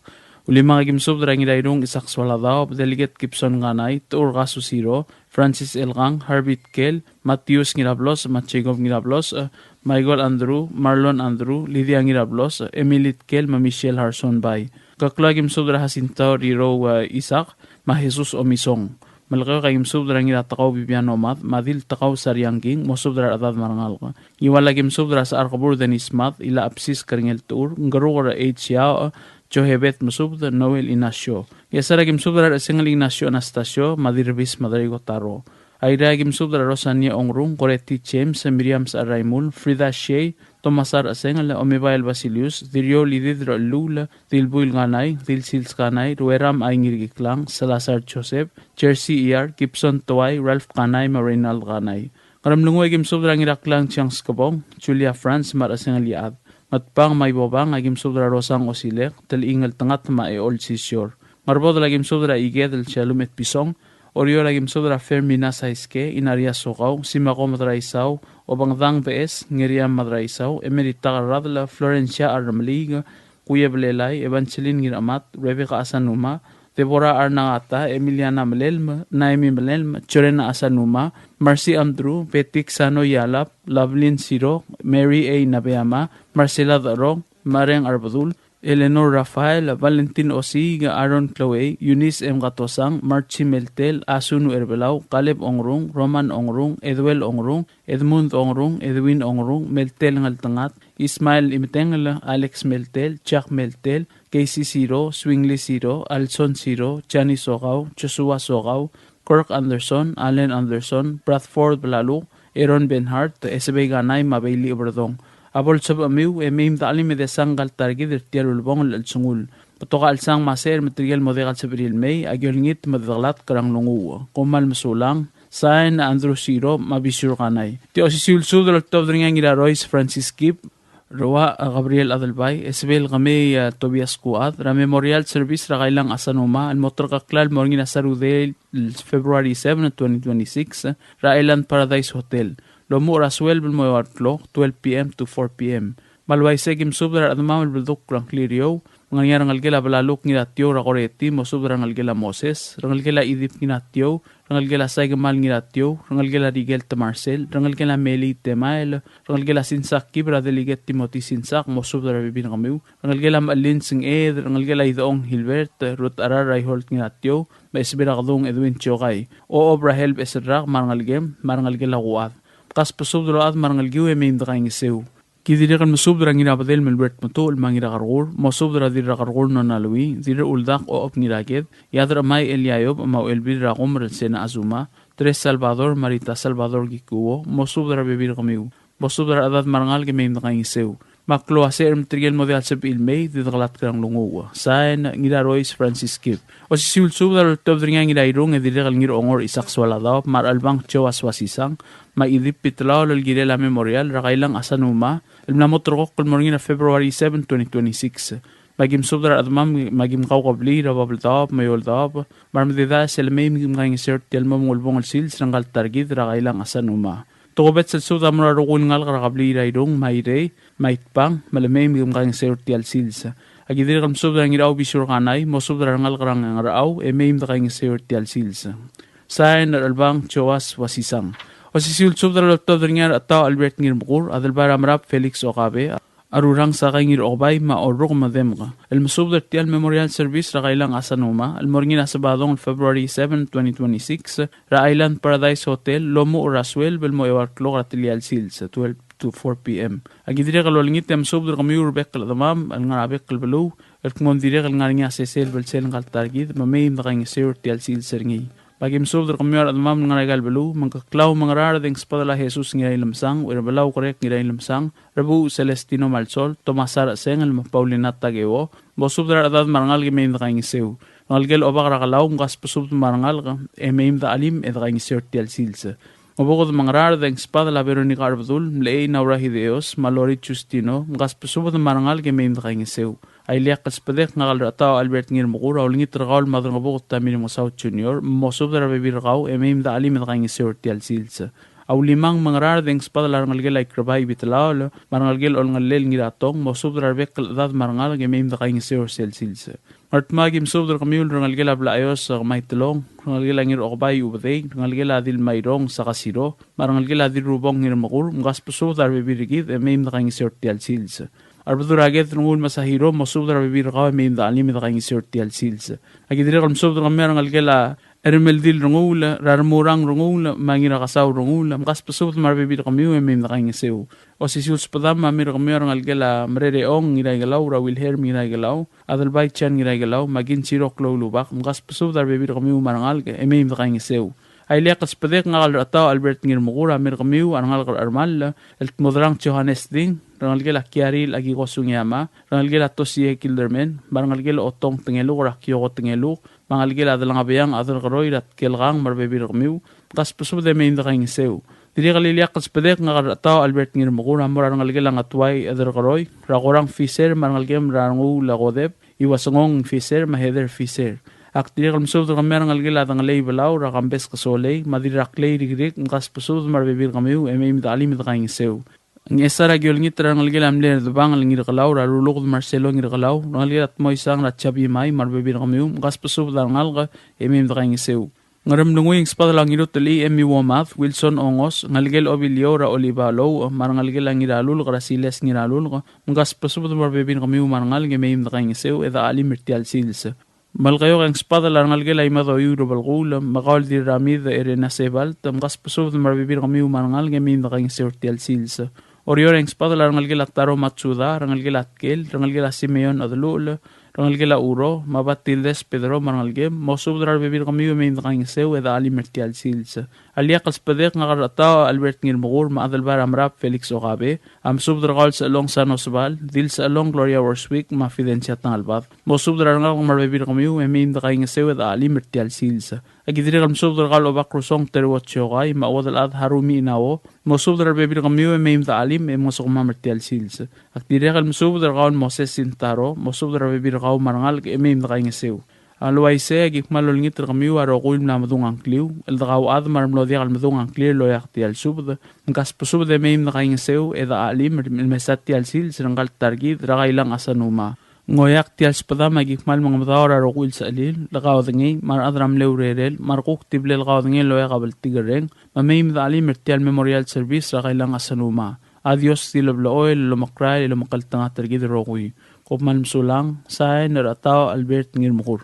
Ulima agim subdra ang ilayrong isak swaladaw, Delegate Gibson Ganay, Tur Gasusiro, Francis Elgang, Harbit Kel, Matius Ngirablos, Machigov Ngirablos, Michael Andrew, Marlon Andrew, Lydia Ngirablos, Emilit Kel, Michelle Harson Bay. Kaklagim subdra Jacinto Riro Isaac, Jesus Omisong. Malakaw kayim subdra ngiratakaw Bibian Omad, Madil takaw Saryangking, mo subdra adad marangal ka. Iwalagim subdra sa Arkabur Denis Math, ila apsis karingel tour, ngarugara H. Johebet musubda Noel Inasyo. Yasaragim subdra Singal Inasyo Anastasio, Madirbis Madrigo Taro. Airagim subdra Rosania Ongrung, Coretti James, Miriam Araimul, Frida Shea, Tomasar asengal Omebail Basilius, Dirio Lididro Lula, Dilbuil Ganay, Dilsils Ganay, Rueram Aingiriklang, Salazar Joseph, Jersey ER, Gibson Toay, Ralph Ganay, Marinal Ganay. Karamlungoy gimsubra ngiraklang Chiang Skabong, Julia France marasengal liad. Matpang may bobang agim subra Rosang Osilek, Talingal Tangat Old Sisyor. Marbod lagim subra Igedel Shalom et Pisong, Orio lagim subra Fermin Nasaiske, Inaria Sogaw, Simako Madraisaw, Obangdang PS, Ngiriam Madraisaw, Emerita Radla, Florencia Armaliga, Kuya Belelay, Evangeline Giramat, Rebecca Asanuma, Deborah Arnangata, Emiliana Melelma, Naimi Melelma, Chorena Asanuma, Marcy Amdru, Betik Sano Yalap, Lovelyn Siro, Mary A. Nabeama, Marcela Darong, Mareng Arbadul, Eleanor Rafael, Valentin Osiga, Aaron Chloe, Eunice M. Gatosang, Marchi Meltel, Asunu Erbelao, Caleb Ongrung, Roman Ongrung, Edwel Ongrung, Edmund Ongrung, Edwin Ongrung, Meltel Ngaltangat, Ismail Imitengala, Alex Meltel, Jack Meltel, Casey Siro, Swingley Siro, Alson Siro, Chani Sogaw, Joshua Sogaw, Kirk Anderson, Allen Anderson, Bradford Balalu, Aaron Benhart, SB Ganay, Mabeli Obradong. Abol sab amiu emim da alim de sangal targid irtial ulbong al sungul. Patoka al sang maser material modegal sabril may agilngit madaglat karang lungu. Komal masulang sain Andrew Siro mabisur kanay. Ti osisul sudol tobdringang ila Royce Francis Kip, Roa Gabriel Adelbay, Esbel Game Tobias Kuad, Ra Memorial Service ra kailang Asanuma, al motor kaklal morning na Sarudel February 7, 2026, Ra Island Paradise Hotel. Lomo Rasuel Bilmoyartlo, 12 p.m. to 4 p.m. Malway segim subdar at mamal bildok krang klirio, mga rangalgela balalok ngiratyo rakoreti mo subdar rangalgela Moses, rangalgela idip ngiratyo, rangalgela saygamal ngiratyo, rangalgela Rigel Tamarcel, rangalgela Meli Temael, rangalgela Sinsak Kibra Deliget Timothy Sinsak mo subdar bibin kamiu, rangalgela Malin Sing Ed, rangalgela Idong Hilbert, Ruth Araray Holt ngiratyo, maisbira kadong Edwin Chokay, o Obrahel Besrak marangalgem, marangalgela Guad. Kas pasubdro at marangal giwe may imdakaing isew. Kidirikan masubdra ngirabadel melbert mato ulmangira kargur, masubdra dira kargur no nalwi, dira uldak o op ngiraged, yadra may Eliayob amaw elbidra kumral sena azuma, Tres Salvador Marita Salvador gikuwo, masubdra bibir kamiw, masubdra adat marangal gi may imdakaing isew. Maklo aser material model sa ilmay didakalat krang lunguwa. Sain ngira Royce Francis Kip. O si siulsub dal tobdringa ngira irong edirikal ngir ongor isak swaladaw mar albang chowas wasisang maidip pitlaw lal girela memorial rakailang asanuma ilmnamotrokok kulmorngina February 7, 2026. Magim subdar admam magim kawkabli rababaldab mayoldab marmadida selmay magim kang isert telmam ngulbong alsil sranggal targid rakailang asanuma. Tokobet sa suda mura rukul ngal karakabli raidong maire, maitpang, malamay migam kang serti alsilsa. Agidir kam subda ngiraw bisur kanay, mo subda ngal karang ngaraw, emaim da kang serti alsilsa. Sain albang chowas wasisang. O sisul subda laptop ngar ataw Albert ngir bukur, adalbara marap Felix Okabe, arurang sa kay ngir okbay maorok madem ka. Masubda tial Memorial Service ra kailang asanuma, almorngin asabadong February 7, 2026, ra Island Paradise Hotel, Lomo Rasuel, Belmo Ewartlo, Ratilial Sils, 12 to 4 p.m. Agidire kalolingit am subda kami urbek kaladamam, al ngarabek kalbalo, at kung dire kal ngaringa sesel belsel ngal targid, mamayim na kayong sir tial sils ringi. Pagim subdar kami at mam nga regal belu, mangkaklaw mga raradeng spadala Jesus ngiray lamsang, urbalaw korek ngiray lamsang, Rabu Celestino Malsol, Tomasar Seng, al Mapaulinat Tagewo, bo subdar atad marangal gimayim na kayong sew. Ngalgel obak rakalaw, ngas pasubd marangal ka, mayim da alim, et kayong sir tial silsa. Mabukod mga raradeng spadala Veronica Arbadul, mlay naura hideos, Malori Justino, ngas pasubd marangal gimayim na kayong sew. Ay liyak kaspadek nga kalrataw Albert ngir mukura, ulingit rakawal madang abukot tamin mo South Junior, mosub da rabibir rakaw, mayim da alim at kayong sir tial silsa. Aw limang mga raradeng spadala rangalgel ay krabay bitalawal, marangalgel ol ngalel ngiratong, mosub da rabek kaladad marangal, mayim da kayong sir silsa. Martmagim subdar kamiul rangalgel abla ayos sa may tulong, rangalgel ngir okbay ubadeng, rangalgel adil mayrong sa kasiro, marangalgel adil rubong ngir makur, mga spasub da rabibirigid, mayim da kayong sir tial silsa. Arbaduraget nungul masahiro masubdar bibir kaw mayim da alim da kayong sir tial silsa. Agidire kam subdar kami rangalgel Ermeldil rungula, rarmurang rungula, mangira kasaw rungula, makas pasubot marbibir kami mayim da kayong sew. O si sul spadam mamir kami rangalgel mrereong ngiray galaw, Wilhelm ngiray galaw, adalbay chan ngiray galaw, magin sirok low lubak, makas pasubot marbibir kami marangal mayim da kayong sew. Ay liakas pedek ngal atau Albert ngir mugura mir kamiu angal kal armal el modrang Johannes ding rangal gela kiari lagi kosung yama rangal gela tosie kildermen barangal gela otong tengelu rakyo ko tengelu bangal gela adalang abayang adal karoy rat kelgang marbebir kamiu kas pusu de mein dakaing seu diri kali liakas pedek ngal atau Albert ngir mugura rangal gela ngatwai adal karoy rakorang fiser barangal gem rangu lagodep iwasongong fiser maheder fiser Aktir kalau musuh tu kami orang algila tang lay belau rakam bes kesoley madirak lay digrik ngkas pesuh marbebir kami minta alim minta kain seu ngesar agiol ngit terang algila amler tu bang ngir kalau raruluk Marcelo ngir kalau algila tmoy sang ratchabi mai marbebir kami ngkas pesuh tang alga minta kain seu ngaram nungui ngspad lang ngirut teli Womath Wilson Ongos ngalgel obilio ra olivalo marang algila ngiralul grasiles ngiralul ngkas pesuh marbebir kami marangal minta kain seu eda alim mirtial sils Malkayo ang espada lang algela ay madoy balgula makawal di ramid erena sebal tam kas pusod marbibir kami umangal gamin na kayong sortial silsa orior ang espada lang algela taro matsuda rang algela atkel rang algela Simeon adlul rang algela uro mabatildes Pedro marangalgem mosub marbibir kami gamin na kayong sew eda ali mertial silsa alia kaspadek ngakarata Albert ngir mugur maadalbar amrap Felix Okabe am subdragal sa along San Osval dil sa along Gloria Warswick mafidensya tang albat mosub dragal marbibir kami gamin na kayong sew eda ali mertial silsa agidiri kam subdragal obak krusong terwat syokay mawadal ad harumi inawo mosub drabibir kami gamin na alim mosok mertial silsa agidiri kam subdragal Moses Sintaro mosub drabibir kau marangal gamin na kayong sew Aluay se agik malol ngit kami waro kul na madung angkliw el dagaw ad marmlodi al madung angklir lo yakti al subd ngas pusub de meim na kaing seu eda alim mesati al sil seranggal targid ragailang asanuma ngoyak ti al spada magik mal mga madawar aro kul sa alil dagaw dengi mar adram leurerel mar kuk tiblel gaw dengi lo yakabal tigereng mameim da alim mertial memorial service ragailang asanuma adios tilablo oil lo makray lo makaltanga targid ro kuy kopmal msulang say narataw Albert ngir mukur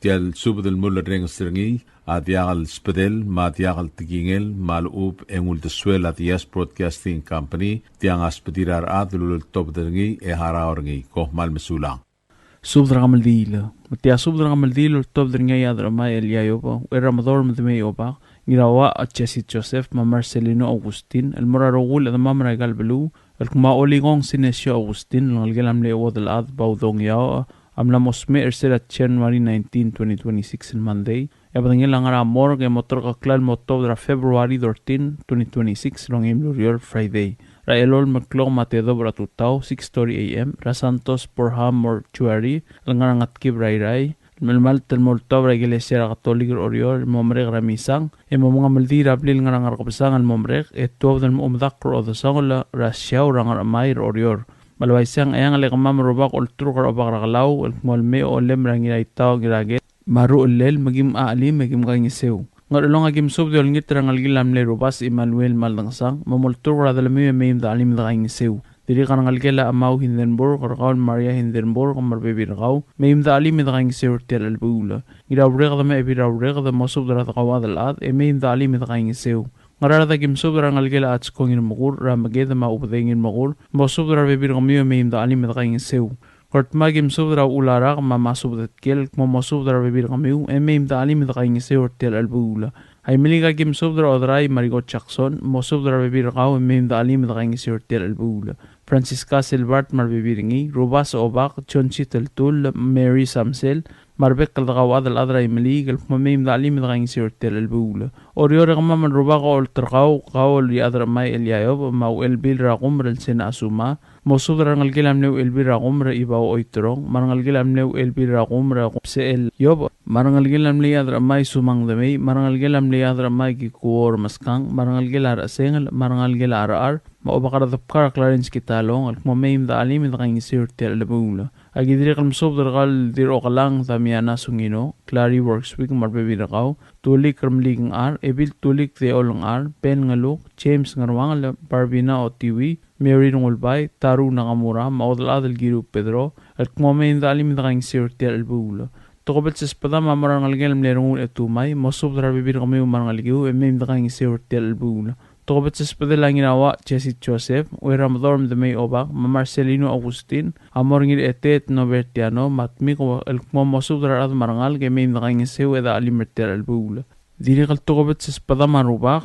Tial subdel mulla reng stringi adiagal spedel madiagal tigingel malub engul deswel adias broadcasting company tiang aspedirar adlul top dengi haraorngi ko mal mesulang subdra gamaldila matia subdra gamaldila top dengi adra mai eliayoba eramador mdme yoba girawa Jesse Joseph ma Marcelino Agustin el morarogul ad mamra galbelu el kuma oligong sinesio Agustin ngalgelam le odel ad baudong yao Amla mosme ersera January 19, 2026 in Monday. Ebadangil lang ara amor ke motor kaklal motor dra February 13, 2026 long Emlurior Friday. Ra elol maklong matedo bratutaw 6:30 AM. Ra Santos Porham Mortuary langarangat kibray-ray. Melmal telmoltaw ra iglesia Katolik orior momreg ramisang. Mga maldira ablil ngarangar kapasang al momreg. Eto del umdakro o the sangla ra siyaw rangar amay orior. Malaway siyang ayang alikamam rubak ultru kar obak rakalaw ulmolme o lem rangiray tao giraget maru ulel magim aalim magim kangisew ngar ulong agim subdi ulngit rangal gilam le rubas Emmanuel maldangsang mamultru kar adalami mayim da alim da kangisew diri karangal gela amaw Hindenburg karakaw Maria Hindenburg marbibirakaw mayim da alim da kangisew tel albula girawreg da maibirawreg da masub da ratakaw adalad mayim da alim da kangisew Ngarada kim subra ngalgela at skongin mugur ramageda maupdengin mugur mosubra bebir kami meim da alim da kaing seu kort magim subra ulara ma masubdat kel mo mosubra bebir kami meim da alim da kaing seu tel albula ay miliga kim subra odrai Marigot Jackson mosubra bebir kaw meim da alim da kaing seu tel albula Francisca Silbert marbibiringi Rubas Obak Chonchi Teltul Mary Samsel marbek kalagaw adal adra imali gal mamim da alim da kaing seu tel albula Orior kama man rubaga ol terkau kau li adra mai eliayob mau elbil ragum rel sena asuma mosudra ngalgilam neu elbil ragum re ibao oitrong marangalgilam neu elbil ragum re sel yob marangalgilam li adra mai sumang demi marangalgilam li adra mai ki kuor maskang marangalgilar asengel marangalgilar ar mau bakar dapkar Clarence Kitalong al mamim da alim da kaing seu tel albula agidiri kalm subdragal dir okalang tamiana sungino Clary Worksweek marbebirakaw tulik ramling ar ebil tulik de olong ar pen ngaluk James ngarwang Barbina o tiwi Mary ngulbay taru nakamura maudal adal giru Pedro at kumamin da alim da kaing sirti albula tokobet sa espada mamarang algel mlerungun etumay masub drabibir kami umarang algiu emim da kaing sirti albula tokobet sa espada lang ginawa Jesse Joseph ueramadorm de may obak Marcelino Agustin amor ngir etet nobertiano matmik el kumamasub drarad marangal gemim da kaing sew eda alim merter albula Diri kaltokobet sa espada marubak,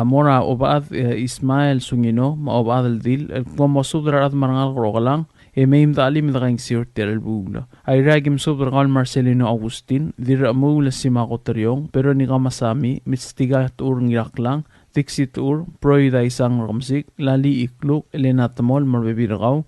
mora obaad Ismael Sungino, maobaad al dil, como sudra at marangal rogalang, maim da alim da kaing siur teral bugla. Ay ragim sudra kal Marcelino Agustin, dira amula si makotaryong, pero ni kamasami, mitstiga at ur ngirak lang, Dixit ur, proy da isang ramsik, lali ikluk, Elena Tamol, marbibiragaw,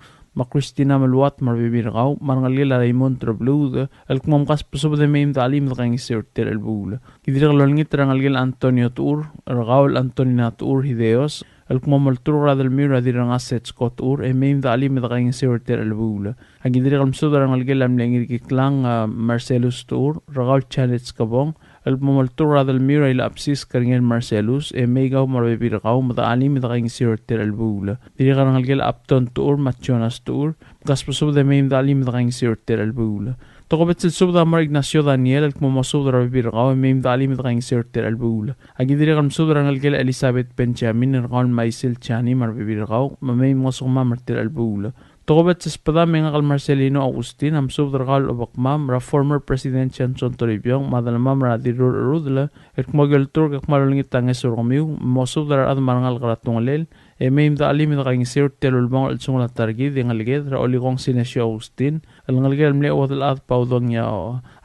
Cristina Maluat, marbibiragaw, marangalila Raymond Trabluda, alkumamkas pasubad na maim da alim da kaing siur teral bugla. Kidira kalolngit rangalgil Antonio Tur, ragawl Antonio Tur Hideos, alkumamaltura del mira dirang assets kot ur, maim da alim da kaing siur teral bugla. Agidira kalmsuda rangalgil amlengirikiklang Marcelus Tur, ragawl Chanets Kabong, alkumamaltura del mira ila apsis karingel Marcelus, meigaw marbibiragaw, mada alim da kaing siur teral bugla. Dira rangalgil Upton Tur, Machonas Tur, gaspasubad na maim da alim da kaing siur teral bugla. Tokobet silsubda Mar Ignacio Daniel, alkumamasubda rabibiragaw, maim da alim da kaing siur teral bugla. Agidira kalmsuda rangalgil Elizabeth Benjamin, ragawl Maisel Chani, marbibiragaw, maim masukma marteral bugla. Tokobet sa espada mengal Marcelino Agustin, amsubda ragawl obakmam, former President Chanson Toribiong, madalamam radirur rudla, kumagultur kakmalulingit tanges uramiw, masubda rad marangal karatungalel, maim da alim da kaing siur telulbang alsungla targid, yung aligid, raoligong Sinesio Agustin, alangaligid mle wadal at paudong niya.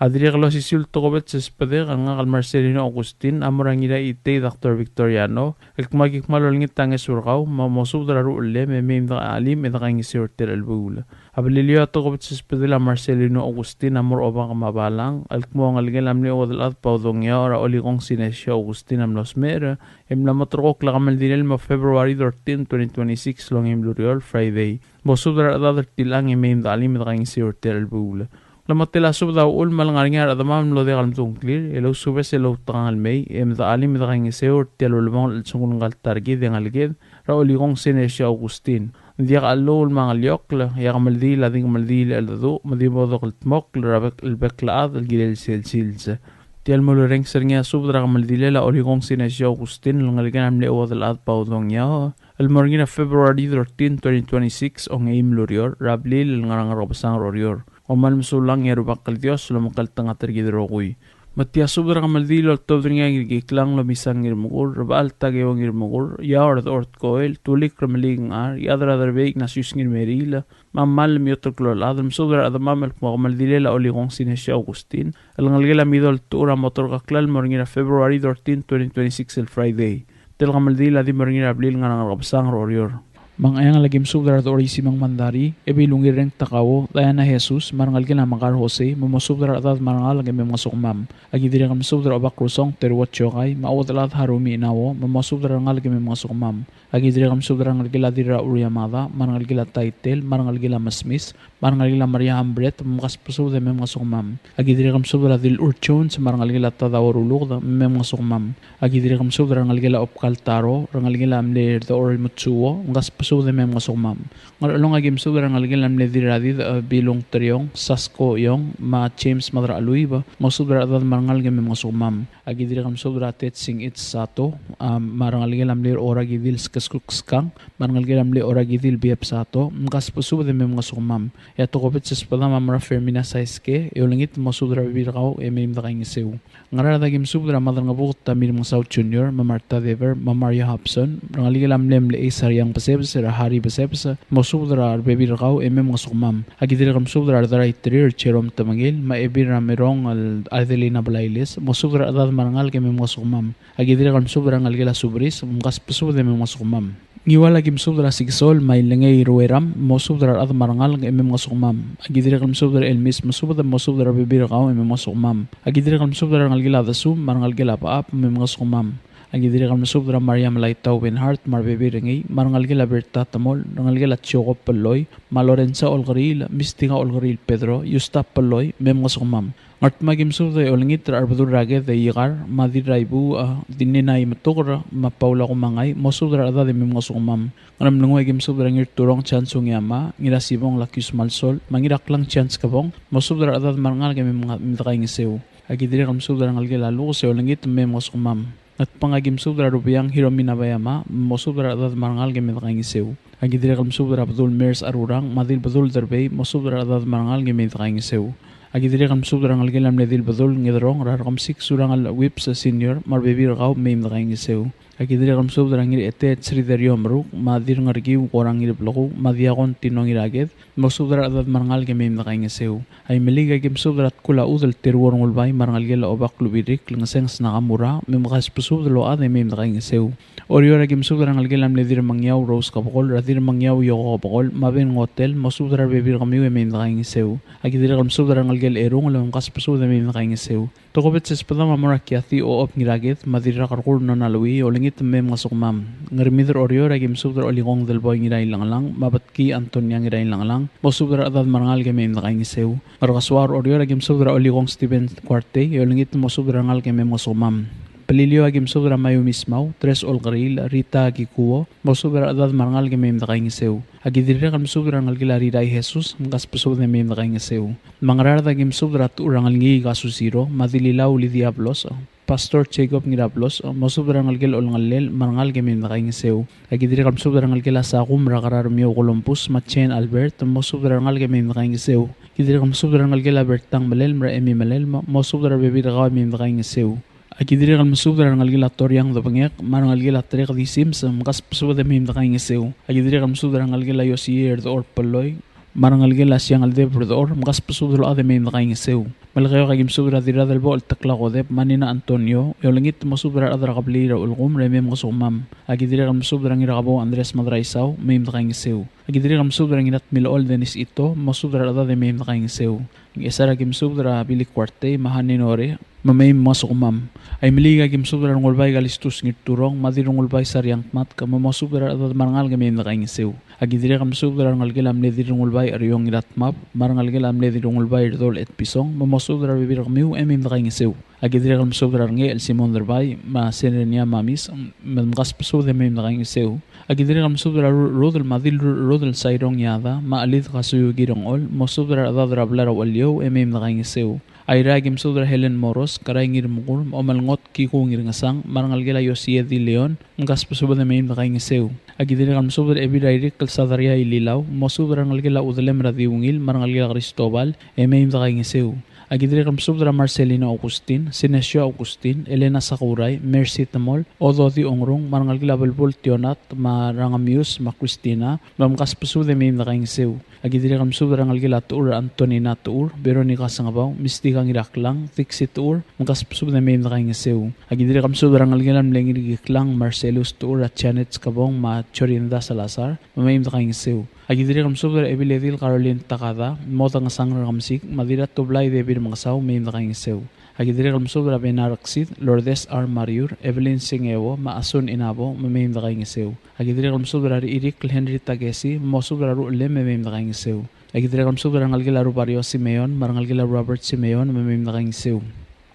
Adiri kalo si sul tokobet sa espada kangal Marcelino Agustin, amurangida ite Dr. Victoriano, kumagikmalulingit tanges urakaw, masubda rarulle, maim da alim da kaing siur albula. Abililio tokobet sa espada Marcelino Agustin, amur obang kamabalang, alkmo ang aligid amle wadal at paudong niya, raoligong Sinesio Agustin amlos mera, matrokok lakamal dinel February 13, 2026 long Luriol Friday. Bosubra adadar tilang maim da alim da kaing siur teral bugla. Lamatila subda ul malangaringar adamam lo de kalmtung clear, elo subes elo tangal may, da alim da kaing siur telulbang sungungal targid yang aligid, raoligong Sinesio Agustin. Diyak alo ul mga liokla, yak maldila ding maldila alado, madibodok altmok, albeklaad, algilel silsilsa. Tial mulureng sernya subdra kamaldila oligong Sinesio Agustin, langaligan amle wadal at paudong niya. Almorgina February 13, 2026, ong aim lurior, rablil ngarang robasang rorior. Omal musulang yerubak kal Dios, lumakal tangatar gidrokoy. Matia subra kamaldilo tobdringa giklang lumisang irmugur, rabal tagawang irmugur, yaor ort koel, tulik ramaling yadra darbeig nasus merila, mamal miotoklol, adam subra adamamel kamaldila oligong Sinesio Agustin, alangalgela midol tura motor kaklal morgina February 13, 2026 el Friday. Tel kamaldila di morgina abril nga nangabasang rorior. Mang ayang lagim subdara at orisimang mandari, ebilungir reng takawo, daya na Jesus, marangal kina Makar Jose, mamasubdara at marangal lagim masukmam. Agidiri kam subdara abak krusong, terwat chokay, maawat alat harumi inawo, mamasubdara ngal lagim masukmam. Agidiri kam subdara ngal gila dira uriyamada, marangal gila title, marangal gila masmis, marangal gila Maria Ambret, mamakas pasubdara masukmam. Agidiri kam subdara dil urchon, marangal gila tadawarulog, masukmam. Agidiri kam subdara ngal gila opkaltaro, rangal gila amler da oral mutsuwo, makas so the mem masukmam ngalong agim so darang algel am lediradi bilong triong sasko yong ma James madra aluiba masudra dad marangal gem masukmam agidiri kam sobra tet sing it sato marangal gel am ler ora gidil skskang marangal gel am le ora gidil biep sato mkas pusu de mem masukmam ya to kopet sespada mamra Fermina saiske yolingit masudra birgaw emim da kaing seu ngara dagim subdra madra ngabuk tamir masaw junior mamarta dever mamaria hobson rangal gel am lem le isar yang pasebs hari besepsa mosubdra bebirgaw emem masukmam agidiri kam subdra darai trir cherom tamangil ma ebira merong al adelina blailes mosubdra adad marangal ke mem masukmam agidiri kam subdra ngal gela subris mkas pesub de mem masukmam ngiwala kim subdra sigsol may lengay rueram mosubdra ad marangal ke mem masukmam agidiri kam subdra elmis mosubdra bebirgaw emem masukmam agidiri kam subdra ngal gela dasum marangal gela paap mem masukmam agidiri kam subdra Mariam Laitaw Benhart marbebirengay marangal gela Berta Tamol rangal gela Choco Paloy Malorenza Olgaril Mistinga Olgaril Pedro Yusta Paloy mem masukmam ngart magim subdra olingit arbadur rage de yigar madiraibu dininay matokra mapaula ko mangay mosubdra ada de mem masukmam ngam nungay gim subdra ngir turong chance yama ngira sibong lakis malsol mangirak lang chance kabong mosubdra ada marangal ke mem mitakaing seu agidiri kam subdra ngal gela lu se olingit mem masukmam at pangagim subdra rubiyang Hiromina Bayama mosubdra adad marangal game kaing seu agidiri kam subdra Abdul Mers Arurang madil Badul Derbey mosubdra adad marangal game kaing seu Agidiri kam subdra ngal gelam ledil badul ngidrong rar kam sik surang al whip sa senior marbebir gaw meim da kaing seu. Agidiri kam subdra ngir etet sriderio mruk madir ngargi korang ngir bloku madiagon tinong iraget mosubdra adad marngal ke meim da kaing seu. Ay meliga kim subdra kula udal terwor ngulbay marngal gela obak lubirik langseng snakamura memkas pusubdlo ade meim da kaing seu. Oriora kim subdra ngal gelam ledir mangyaw rose kapokol radir mangyaw yoko kapokol maben ngotel mosubdra bebir kamiu meim da kaing seu. Agidiri kam subdra ngal gel erung lam kas pusubdra meim da kaing seu. Tokobet ses padama marakiati o op ngiraget madira karkur nonalui olingit mem ngasukmam. Ngarmidr oriora kim subdra oligong del boy ngiray langlang mabatki Antonia ngiray langlang mosubdra adad marngal ke meim da kaing seu. Markaswar oriora kim subdra oligong Stephen Quarte olingit mosubdra ngal ke mem ngasukmam. Pelilio agim subdra mayu mismaw, tres olgaril, Rita agikuo, mosubdra adad marngal ke meim da kaing seu. Agidiri kam subdra ngal gila riday Jesus, mkas pusubdra meim da kaing seu. Mangarada agim subdra tu urangal ngi kasusiro, madililaw li diablos, Pastor Jacob ngirablos, mosubdra ngal gil olngalel, marngal ke meim da kaing seu. Agidiri kam subdra ngal gila sakum rakarar mio Columbus, Machen Albert, mosubdra ngal ke meim da kaing seu. Agidiri kam subdra ngal gila Bertang malel, mra emi malel, mosubdra bebir gaw meim da kaing seu. Agidiri kal masubdra ngal gila toryang da pangyak mar ngal gila trek di sims mkas pasubda meim da kaing seu. Agidiri kal masubdra ngal gila yosier da or paloy mar ngal gila siang al debr da or mkas pasubda ade meim da kaing seu. Malakayo kagim subdra dira del bol takla kodep manina Antonio yolangit masubdra adra kablira ulgum remem ngasumam. Agidiri kal masubdra ngira kabo Andres Madraisaw meim da kaing seu. Agidiri kal masubdra ngirat milol denis ito masubdra ade meim da kaing seu. Isara kim subdra bili kwarte mahaninore mamaim masukmam. Ay meliga kim subdra ngulbay galistus ngirturong madirong ngulbay saryang mat ka mamasubdra adad marngal gameim da kaing seu. Agidiri kam subdra ngal gelam ledirong ngulbay aryong iratmap marngal gelam ledirong ngulbay rdol et pisong mamasubdra bibir kamiu emim da kaing seu. Agidiri kam subdra nge el Simon derbay ma senenia mamis mkas pasubda meim da kaing seu. Agidiri kam subdra rodel madil rodel sayrong yada ma alid kasuyo girong ol masubdra adad rablara walyo emim da kaing seu. Ayra kim subdra Helen Moros karay ngir mukur o malngot kiko ngir ngasang marangal gila Yosie di Leon ngas pasubda meim da kaing seu. Agidiri kam subdra ebirairik kalsadaria ililaw masubdra ngal gila udalem radiungil marangal gila Cristobal meim da kaing seu. Agidiri kam subdra Marcelina Augustin, Sinesio Augustin, Elena Sakuray, Mercy Tamol, Ododi Ongrong, marangal gila Balbol Tionat, Marangamius, Macristina, mamkas pasubda meim da kaing seu. Agidiri kam subdra ngal gila Tuur Antonina Tuur, Veronica Sangabaw, Mistika Ngiraklang, Tixi Tuur, mamkas pasubda meim da kaing seu. Agidiri kam subdra ngal gila Mlengir Giklang, Marcelus Tuur at Janet Kabong, Ma Chorinda Salazar, meim da kaing seu. Agidiri kam subdra Ebiledil Caroline Takada, Mota nga sangra kamsik, Madira Tublay Debir Mangsaw, meim da kaing seu. Agidiri kam subdra Benaraksit, Lourdes R. Mariur, Evelyn Singewo, Maasun Inabo, meim da kaing seu. Agidiri kam subdra Irik Henry Tagesi, Mosubdra Ru'le, meim da kaing seu. Agidiri kam subdra ngal gila Rubario Simeon, marangal gila Robert Simeon, meim da kaing seu.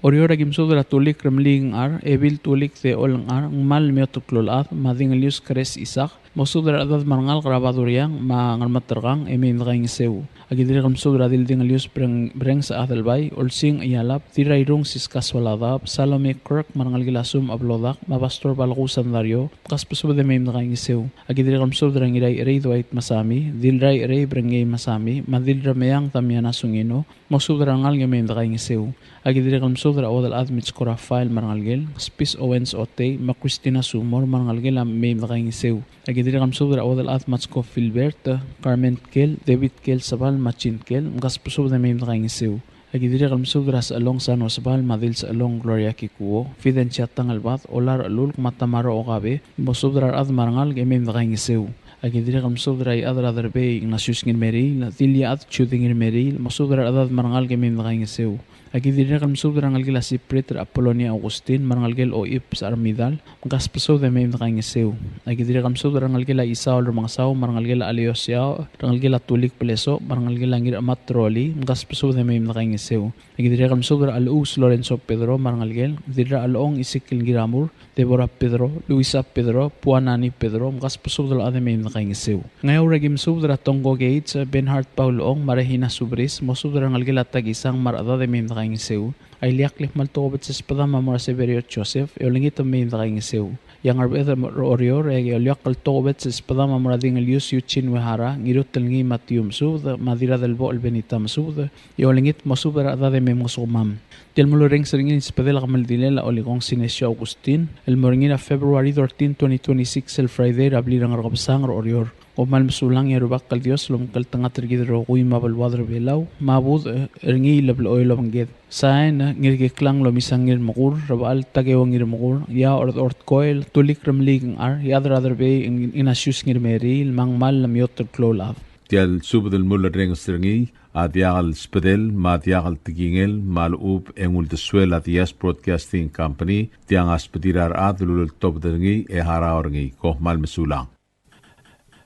Oriora kim subdra tulik remling ar, ebil tulik the olang ar, mal miotuklolat, madingalius kres isak, mosubdra adad marangal grabaduriang, ma ngalmatergang, meim da kaing seu. Agidiri kam subdra dildingalius breng sa athelbay, olsing iyalap, tirayrong siskas waladap, Salome Kirk, marangal gila sum ablodak, mapastor balkusan dario, kas pasubda meim da kaing seu. Agidiri kam subdra ngiray erey duait masami, dilray erey brengay masami, madilra meyang tamyana sungino, mosubdra ngal meim da kaing seu. Agidiri kam subdra odal admits ko Rafael marangalgel, Spis Owens Ote, Macristina Sumor, marangalgel meim da kaing seu. Agidiri kam subdra odal admits ko Filbert, Carmen Kel, David Kel Sabal, Machin Kel, mkas pasubda meim da kaing seu. Agidiri kam subdra sa along San Osbal, madil sa along Gloria Kikuo, Fiden Chatang Albat, Olar Alul, Matamaro Okabe, mosubdra ad marangal meim da kaing seu. Agidiri kam subdra adra darbe Ignatius ngir meril, Tilia ad Chuding ngir meril, mosubdra adad marangal meim da kaing seu. Agidiri kam subdra ngal gila si Preter Apollonia Augustin, marangal gil o ip sa Armidal, mkas pasubda meim da kaing seu. Agidiri kam subdra ngal gila Isaw Lumangsaw, marangal gila Aliosiao, marangal gila Tulik Peleso, marangal gila ngir Amat Troli, mkas pasubda meim da kaing seu. Agidiri kam subdra Alus Lorenzo Pedro, marangal gil, dira Along Isikil Giramur, Deborah Pedro, Luisa Pedro, Puanani Pedro, mkas pasubda ade meim da kaing seu. Ngayaw ragim subdra Tongo Gates, Benhart Pauloong, Marahina Subris, mosubdra ngal gila Tagisang maradade meim da kaing seu. Ay liaklih maltobet sa espada mamora Severio Joseph, eolingit meim da kaing seu. yang arbeta orior olyak kaltobet spadama murading elius yuchin wehara ngirut telngi matium sud madira del bo albenitam sud yolingit mosubera da de memosomam del mulureng seringin spadela kamaldilela oligong sinesio Augustin el moringina February 13 2026 el Friday rablirang argabsang orior Omal masulang yarubak kal Dios lum kal tanga tergidro kui mabal wadr belau mabud ringi labl oil banget sain ngir klang lo misangir magur rabal tagewang ngir magur ya ort koil tulik ramlig ar yadr be in asus ngir meril mangmal lam yotr klolav Tial subdel mulla reng stringi adiagal spedel ma adiagal tigingel malub engul de suela dias broadcasting company tiang aspedirar adlul top dengi e haraorngi ko mal masulang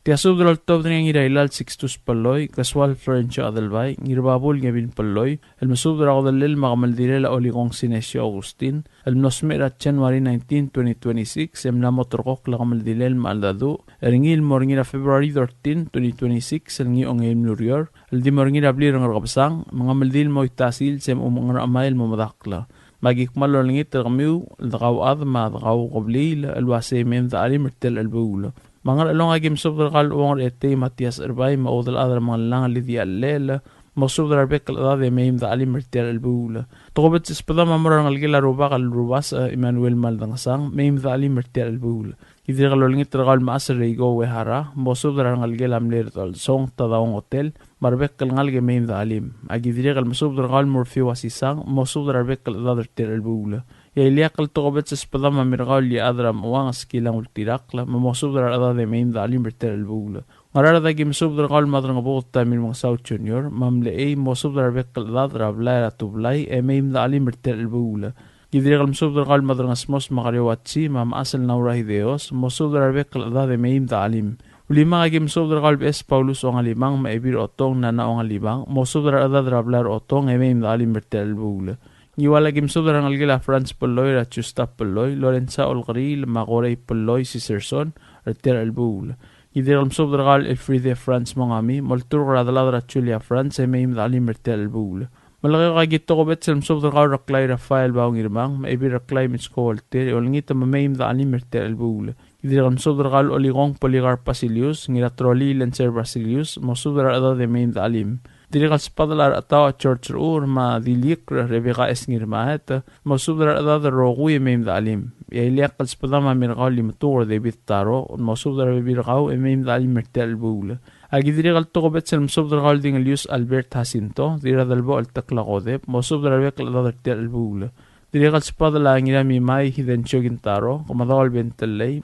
Tiasub del top de ngira ilal 6 palloy casual French adelbay ngirbabul ngabin palloy el masub del adel magmal direla oligong sinesio Augustin el nosmera January 19 2026 emna motorqok lagamal dilel maldadu ringil morngira February 13 2026 el ngi ongel nurior el di morngira blir ngabsang mangamal dil moitasil sem umangra amail momadakla magik malolingit termiu el daqaw ma daqaw qablil el wasimem da alim tel el bula mangal along agim subdar qal ongor ete Matias Erbay ma odal adar manlang li di allela masubdar bek al de meim da alim tel el bula toqobet spada mamran al gila ruba qal rubas Emmanuel maldangasang meim da alim tel el bula idir qalolingit tergal ma asre go we hara masubdar al gila amler tol song ta da hotel marbek qal ngal ge meim da alim agidir qal masubdar qal murfi wasisang masubdar bek al adar tel el bula يليق التوبت سبضم مرغال لأذرم وانس كيلان والتراقلا مموصوب در أذا ذي مين ذالين برتر البولة مرارة ذاكي مصوب در غال مدرن بوغتا من مغساو جونيور مملئي موصوب در بيق الأذر بلايرة تبلاي مين ذالين برتر البولة يدريغ المصوب در غال مدرن اسموس مغريواتسي مام أصل نوراه ديوس موصوب در بيق الأذا ذي مين ذالين ولما غاكي مصوب در غال بيس باولوس ونغاليبان ما إبير أطون نانا ونغاليبان موصوب در أذا بلاير أطون مين ذالين برتر البولة Iwala gimsubdar ang algila France Poloy at Chusta Poloy, Lorenza Olgril, Magorey Poloy, Cicerson, Reter Albul. Idir almsubdar gal Elfride France Mongami, Moltur Radladra Julia France, Emeim Dalim Reter Albul. Malaki kagito ko bet almsubdar gal Raklay Rafael Baong Irmang, Maibi Raklay Mitsko Walter, Olngita Mameim Dalim Reter Albul. Idir almsubdar gal Oligong Poligar Basilius, Ngiratroli Lancer Basilius, Mosubdar Ada de Meim Dalim. Dirigal spadlar atawa church ur ma dilik rebiga esngir mahet masubdar adad rogu yemim dalim yeliaq spadama mirgal limtur de bittaro masubdar birgau emim dalim mertel bula agi dirigal togobet sel masubdar gal ding Luis Albert Jacinto diradal bo al takla godeb masubdar bekal adad tel bula dirigal spadla ngira mi mai hiden chogintaro komadal bentellei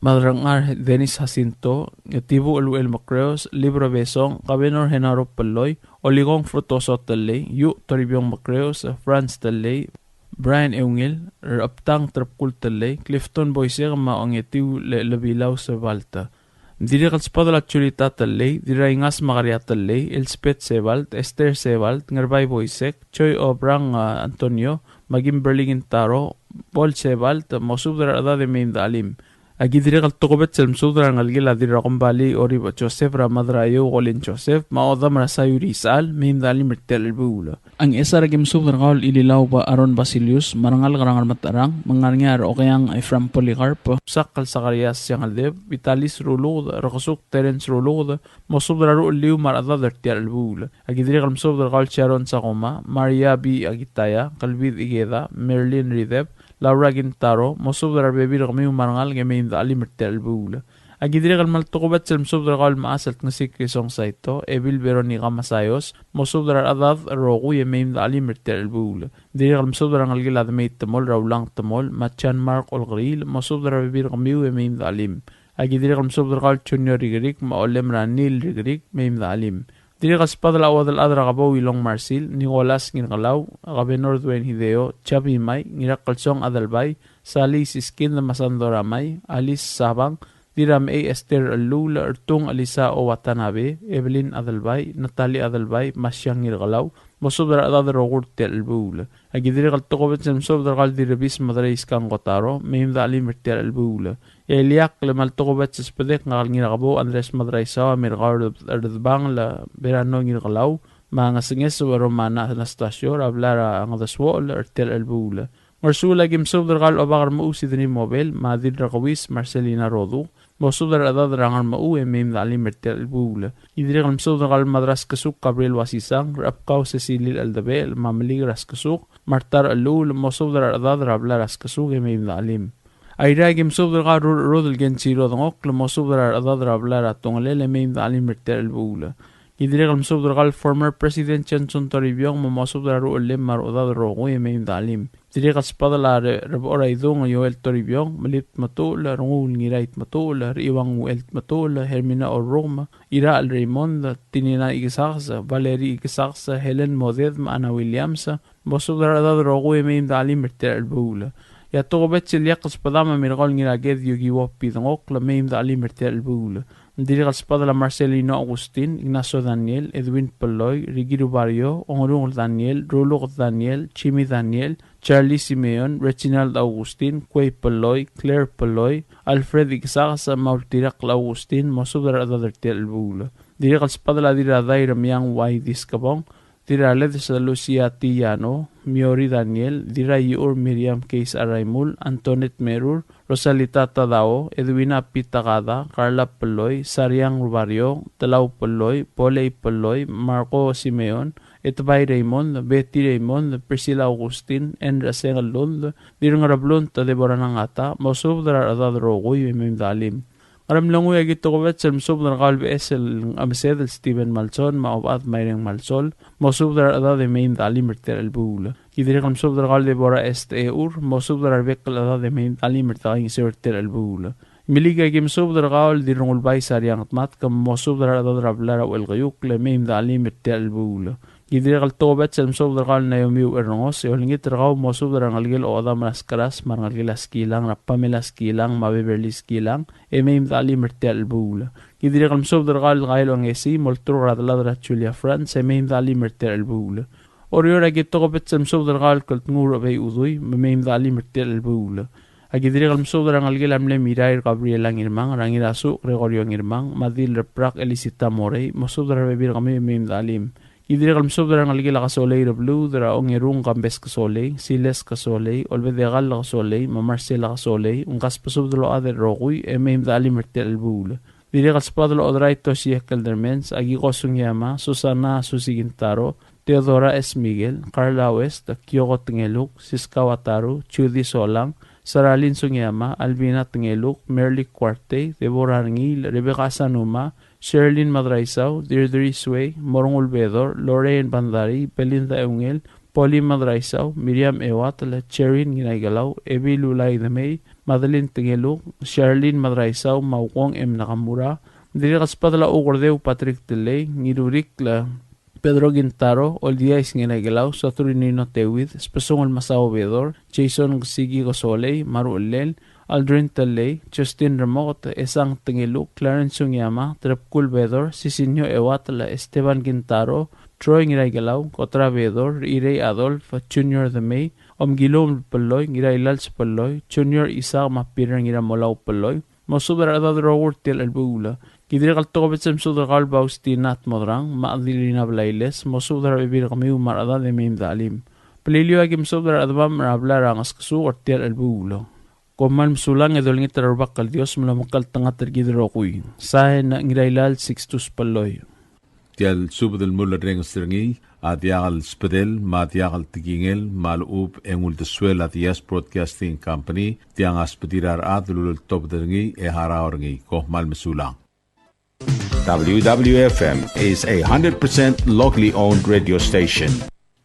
Madrangar Denis Jacinto, Tibu El Macreos, Libro Besong, Cabenor Genaro Paloy, Oligong Frutoso Talay, Yu Toribiong Macreos, Franz Talay, Brian Eungil, Raptang Trapkul Talay, Clifton Boyser Maong Etiu Labilaw sa Valta. Dirikal Spadala Chulita Talay, Diraingas Magaria Talay, Elspeth Sebalt, Esther Sebalt, Ngarbay Boysek, Choy Obrang Antonio, Magim Berlingin Taro, Paul Sebalt, Mosubdar Ada de Meim Dalim. Agidiri kal tokobet sel msudra ngalgila dira kombali ori Joseph Ramadrayo golin Joseph maodam rasayuri sal mim dalim mertel bula ang esar gim sudra gal ililaw ba Aaron Basilius marangal garangal matarang mangarngar okayang Ephraim Policarp sakal Zacarias yang aldeb Vitalis Rulud Rakosuk Terence Rulud mosudra ru liu marada dertel bula agidiri kal msudra gal Sharon Sakoma Maria B Agitaya Kalvid Igeda Merlin Rideb Laura Gintaro, Mosubdar Baby Rami Marangal, Gamin the Alimertel Bula. Agidrigal Maltokobet, Mosubdar Maasal Nasik Song Saito, Evil Veronica Masayos, Mosubdar Adad, Rogu, Yamin the Alimertel Bula. Dirigal Mosubdar Angila the Mate Tamol, Raulang Tamol, Machan Mark Olgril, Mosubdar Baby Rami, Yamin the Alim. Agidrigal Mosubdar Junior Rigric, Maolem Ranil Rigric, Maim the Alim. Dirigal Spadala Wadal Adra Gabo Ilong Marsil, Nicolas Ngingalaw, Gabenor Duen Hideo, Chabi May, Ngirakalsong Adalbay, Sali Siskin na Masandoramay, Alice Sabang, Diram A. Esther Alula, Ertung Alisa O Watanabe, Evelyn Adalbay, Natalie Adalbay, Masyang Ngirgalaw, Mosubdar Adadar Ogur Tel Bula. Agidirigal Tokobet Semsobdar Gal Dirabis Madrais Kangotaro, Mim the Alim Tel Bula. Yeliak lemal tokobet sespadek ngal ngirabo Andres Madraisawa mirgar erdbang la berano ngirgalaw mga singes Romana Anastasio rablara ang daswol ertel elbula Marsula gimsob dargal obagar mau sidani mobil madir rakawis Marcelina Rodu mosob dar adad rangar mau emem dali mertel bula idri gimsob dargal madras kasuk Gabriel Wasisang rapkaw Cecilil Aldabel mamlig ras kasuk Martar Alul mosob dar adad rabla ras kasuk emem dalim Aira gimsob dargal rodel gensiro dangok mosob dar adad rabla ratongale emem dalim mertel bula idri gimsob dargal former president Johnson Toribio mosob dar ulim mar adad rogo emem dalim Dirigal spadala ora idong Joel Toribio malit matula rungul ngirait matula iwang Uelt matula Hermina o Roma ira al Raymond tinina igisaksa Valerie igisaksa Helen Moded Ana Williamsa bosudra dad rogo emem dalim mertel bula ya togobet liaqs padama mirgol ngiraged yugi wopi dongok la mem dalim mertel bula Dirigal spadala Marcelino Agustin Ignacio Daniel Edwin Peloy Rigiru Barrio Ongrung Daniel Rulo Daniel Chimi Daniel Charlie Simeon, Reginald Augustin, Quay Peloy, Claire Peloy, Alfred Igsasa, Maurtirak Augustin, Mosudra Adartel Bula. Dirigal Spadala Dira Daira Miang Y Discabong, Dira Ledis Lucia Tillano, Miori Daniel, Dira Yur Miriam Case Araimul, Antoinette Merur, Rosalita Tadao, Edwina Pitagada, Carla Peloy, Sariang Barrio, Talau Peloy, Poley Peloy, Marco Simeon, Etbay Raymond, Betty Raymond, Priscilla Augustin, Enra Sengalund, Dirang Rablon, Tadebora Nangata, Mosub dar Adad Rogoy, Mimdalim. Aram lang uy agito ko vet selmsub dar kalbi esel amsedel Stephen Malson, maobat mayring Malsol, Mosub dar Adad Mimdalim Mertel Albula. Kidirek amsub dar kalbi Bora Ur, Mosub dar Arbekal Adad Mimdalim Mertel Sertel Albula. Miliga gimsub dar gal dirungul bay sariang atmat kam Mosub dar Adad Rablara Welgayuk, le Mimdalim Mertel Albula. Idrigal tobet selmsob dargal na yumiu erngos eolingit dargaw mosob darangalgil o adam naskaras marangalgil askilang rapamel askilang mabeberli askilang emeim dali mertel bula idrigal mosob dargal gail ongesi moltro radladra Julia France emeim dali mertel bula oriora gitobet selmsob dargal kultngur bay udui emeim dali mertel bula agidrigal mosob darangalgil amle Mirair Gabriela ngirmang rangirasu Gregorio ngirmang madil reprak Elisita Morey mosob darabebir kami emeim dalim Idrigal msob darang algila kasoley rablu dara ongerung kambes kasoley siles kasoley olvedegal kasoley mamarcela kasoley unkas pasob dalo ader roguy emem dali mertel bula Idrigal spadlo odray toshi keldermens agi kosung yama Susana Susigintaro Teodora S. Miguel Carla West Kyoko Tengeluk Siska Wataru Chudi Solang Saralin Sungyama Albina Tengeluk Merly Cuarte Deborah Rangil Rebecca Sanuma Sherlyn Madraisaw, Deirdre Sway, Morong Ulvedor, Lorraine Bandari, Belinda Eungel, Polly Madraisaw, Miriam Ewat, Cherin Ginaygalaw, Evi Lulay Damay, Madeline Tengeluk, Sherlyn Madraisaw, Mauwong M. Nakamura, Dirikas Padala Ugordeu Patrick Delay, Nirurik la Pedro Gintaro, Oldiais Ginaygalaw, Saturinino Tewid, Spesong Masao Vedor, Jason Sigi Gosoley, Maru Ulel, Aldrin Talay, Justin Ramot, Esang Tengeluk, Clarence Sungyama, Trepkul Vedor, Sisinyo Ewatla, Esteban Gintaro, Troy Ngiraygalaw, Kotra Vedor, Irey Adolf, Junior the May, Omgilom Peloy, Ngiraylals Peloy, Junior Isaac Mapirang Ngiramolaw Peloy, Mosuber Adad Rower Tel Albula, Kidrigal Tobetsem Sudragal Baustinat Modrang, Maadilina Blailes, Mosuber Bibir Kamiu Marada de Mim Dalim. Pelilio Agim Subra Advam Rabla Rangaskasu or Tel Albulo. Koman msulang edolingit terbakal Dios melamakal tengah tergidrokuy. Saya na ngirailal 6 paloy. Tial subdel mulla reng stringi adiagal spedel madiagal tigingel malub engul desuel adias broadcasting company tiang aspedirar adlul top deringi haraorngi kohmal msulang. WWFM is a 100% locally owned radio station.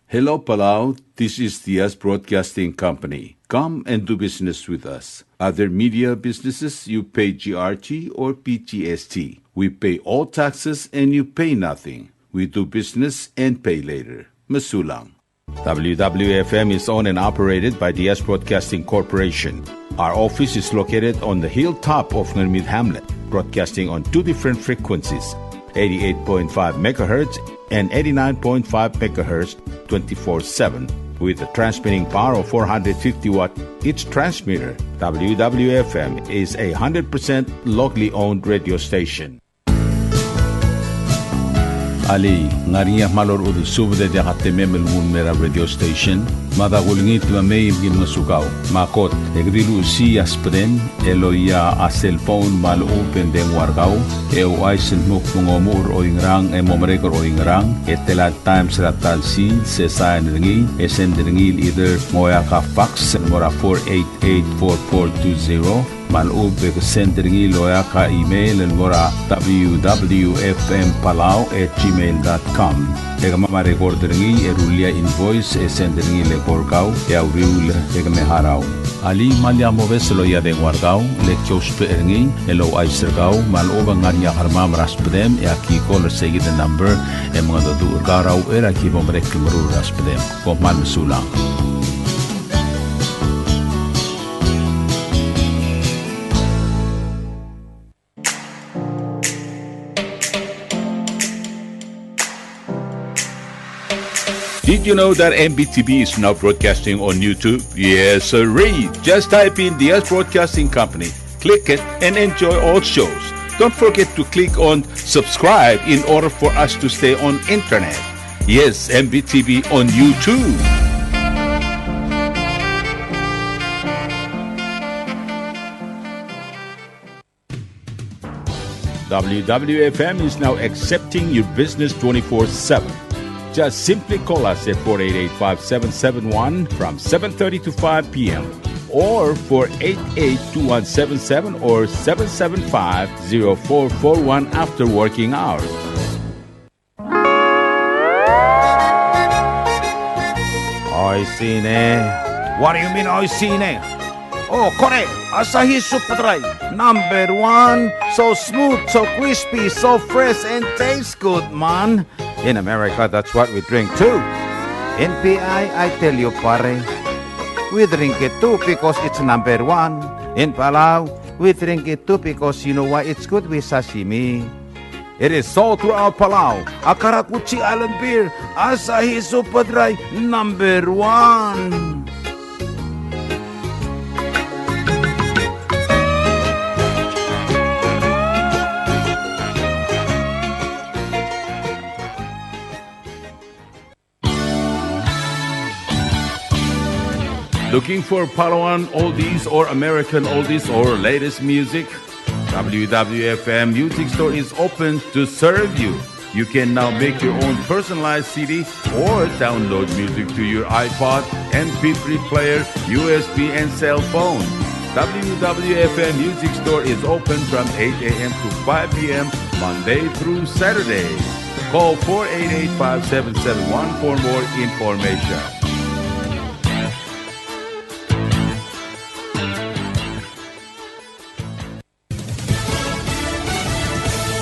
Hello Palau, this is Diaz Broadcasting Company. Come and do business with us. Other media businesses, you pay GRT or PTST. We pay all taxes and you pay nothing. We do business and pay later. Masulang. WWFM is owned and operated by Diaz Broadcasting Corporation. Our office is located on the hilltop of Nurmid Hamlet, broadcasting on 2 different frequencies, 88.5 megahertz and 89.5 megahertz 24/7 with a transmitting power of 450 watt each transmitter. WWFM is a 100% locally owned radio station. Ali, ngariya malor udu subde dia katememel mera radio station. Mada gulingit mamay gin masukaw. Makot, egdilu si aspren, eloya a cellphone mal open den wargaw. Eu aisen muk mungomur o ingrang momrekor o ingrang. Etelat times ratal si sesayan ringi. Esen ringil either moya ka fax mora 488-4420. Malub send ringi loya ka email mora www.fmpalau@gmail.com. Ega mama record ringi erulia invoice send ringi le porkau ya uriul ega me harau. Ali malya moves loya de wargau le chospe ringi elo aisergau maloba ngania harma raspedem ya ki call say the number e mga do garau era ki bomrek mru raspedem ko mal sulang. Did you know that MBTV is now broadcasting on YouTube? Yes, sirree. Just type in the US Broadcasting Company, click it, and enjoy all shows. Don't forget to click on subscribe in order for us to stay on internet. Yes, MBTV on YouTube. WWFM is now accepting your business 24/7. Just simply call us at 488-5771 from 7:30 to 5 p.m. or 488-2177 or 775-0441 after working hours. Oi, sine. What do you mean, oi, sine? Oh, correct. Asahi Super Dry. Number 1. So smooth, so crispy, so fresh, and tastes good, man. In America, that's what we drink too. In PI, I tell you, pare, we drink it too because it's number 1. In Palau, we drink it too because you know why it's good with sashimi. It is sold throughout Palau. Akarakuchi Island beer, Asahi Super Dry, number 1. Looking for Palauan oldies or American oldies or latest music? WWFM Music Store is open to serve you. You can now make your own personalized CD or download music to your iPod, MP3 player, USB, and cell phone. WWFM Music Store is open from 8 a.m. to 5 p.m. Monday through Saturday. Call 488-5771 for more information.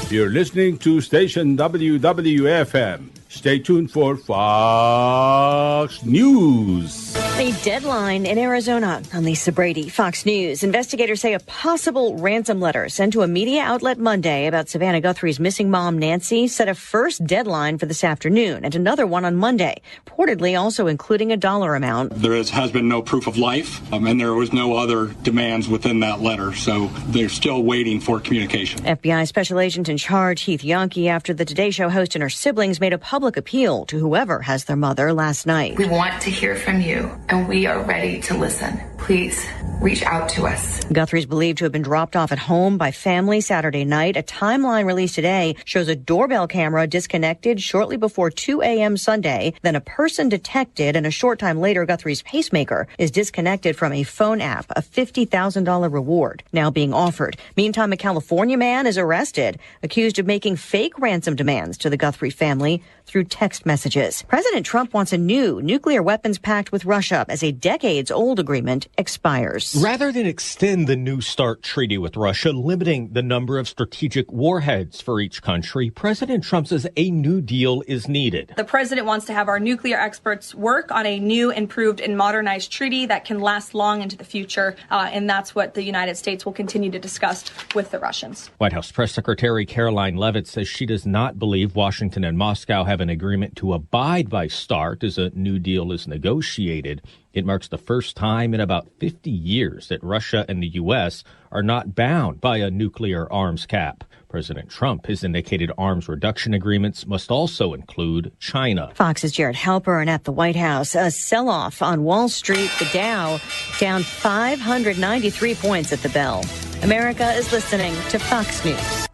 You're listening to station WWFM. Stay tuned for Fox News. A deadline in Arizona. I'm Lisa Brady, Fox News. Investigators say a possible ransom letter sent to a media outlet Monday about Savannah Guthrie's missing mom, Nancy, set a first deadline for this afternoon and another one on Monday, reportedly also including a dollar amount. There has been no proof of life, and there was no other demands within that letter, so they're still waiting for communication. FBI Special Agent in charge, Heath Yonke, after the Today Show host and her siblings made a public appeal to whoever has their mother last night. We want to hear from you, and we are ready to listen. Please reach out to us. Guthrie's believed to have been dropped off at home by family Saturday night. A timeline released today shows a doorbell camera disconnected shortly before 2 a.m. Sunday, then a person detected, and a short time later, Guthrie's pacemaker is disconnected from a phone app, a $50,000 reward now being offered. Meantime, a California man is arrested, accused of making fake ransom demands to the Guthrie family through text messages. President Trump wants a new nuclear weapons pact with Russia as a decades-old agreement expires. Rather than extend the New START treaty with Russia, limiting the number of strategic warheads for each country, President Trump says a new deal is needed. The president wants to have our nuclear experts work on a new, improved, and modernized treaty that can last long into the future, and that's what the United States will continue to discuss with the Russians. White House Press Secretary Caroline Leavitt says she does not believe Washington and Moscow have an agreement to abide by START as a new deal is negotiated. It marks the first time in about 50 years that Russia and the U.S. are not bound by a nuclear arms cap. President Trump has indicated arms reduction agreements must also include China. Fox's Jared Halpern at the White House. A sell-off on Wall Street, the Dow down 593 points at the bell. America is listening to Fox News.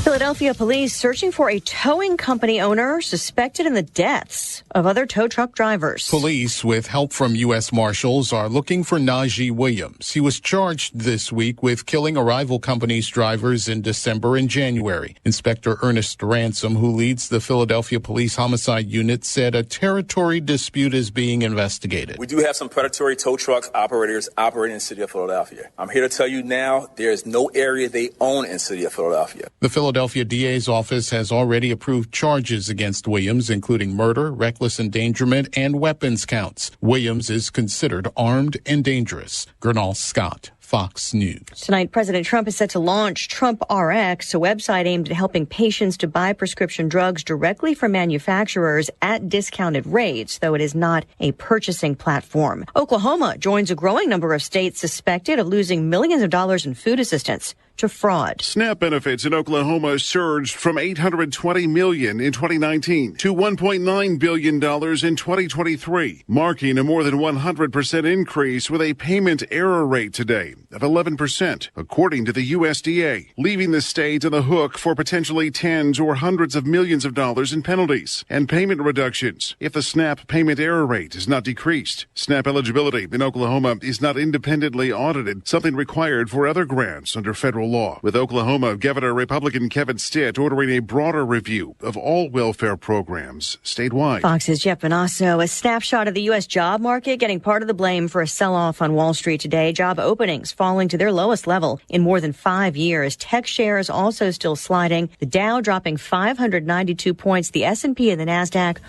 Philadelphia police searching for a towing company owner suspected in the deaths of other tow truck drivers. Police, with help from U.S. Marshals, are looking for Najee Williams. He was charged this week with killing a rival company's drivers in December and January. Inspector Ernest Ransom, who leads the Philadelphia Police Homicide Unit, said a territory dispute is being investigated. We do have some predatory tow truck operators operating in the city of Philadelphia. I'm here to tell you now, there is no area they own in the city of Philadelphia. The Philadelphia DA's office has already approved charges against Williams, including murder, reckless endangerment, and weapons counts. Williams is considered armed and dangerous. Gernal Scott, Fox News. Tonight, President Trump is set to launch Trump RX, a website aimed at helping patients to buy prescription drugs directly from manufacturers at discounted rates, though it is not a purchasing platform. Oklahoma joins a growing number of states suspected of losing millions of dollars in food assistance to fraud. SNAP benefits in Oklahoma surged from $820 million in 2019 to $1.9 billion in 2023, marking a more than 100% increase with a payment error rate today of 11%, according to the USDA, leaving the state on the hook for potentially tens or hundreds of millions of dollars in penalties and payment reductions if the SNAP payment error rate is not decreased. SNAP eligibility in Oklahoma is not independently audited, something required for other grants under federal law, with Oklahoma Governor Republican Kevin Stitt ordering a broader review of all welfare programs statewide. Fox's Jeff Bonasso. A snapshot of the U.S. job market getting part of the blame for a sell-off on Wall Street today. Job openings falling to their lowest level in more than 5 years. Tech shares also still sliding. The Dow dropping 592 points. The S&P and the NASDAQ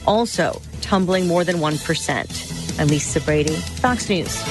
also tumbling more than 1%. I'm Lisa Brady, Fox News.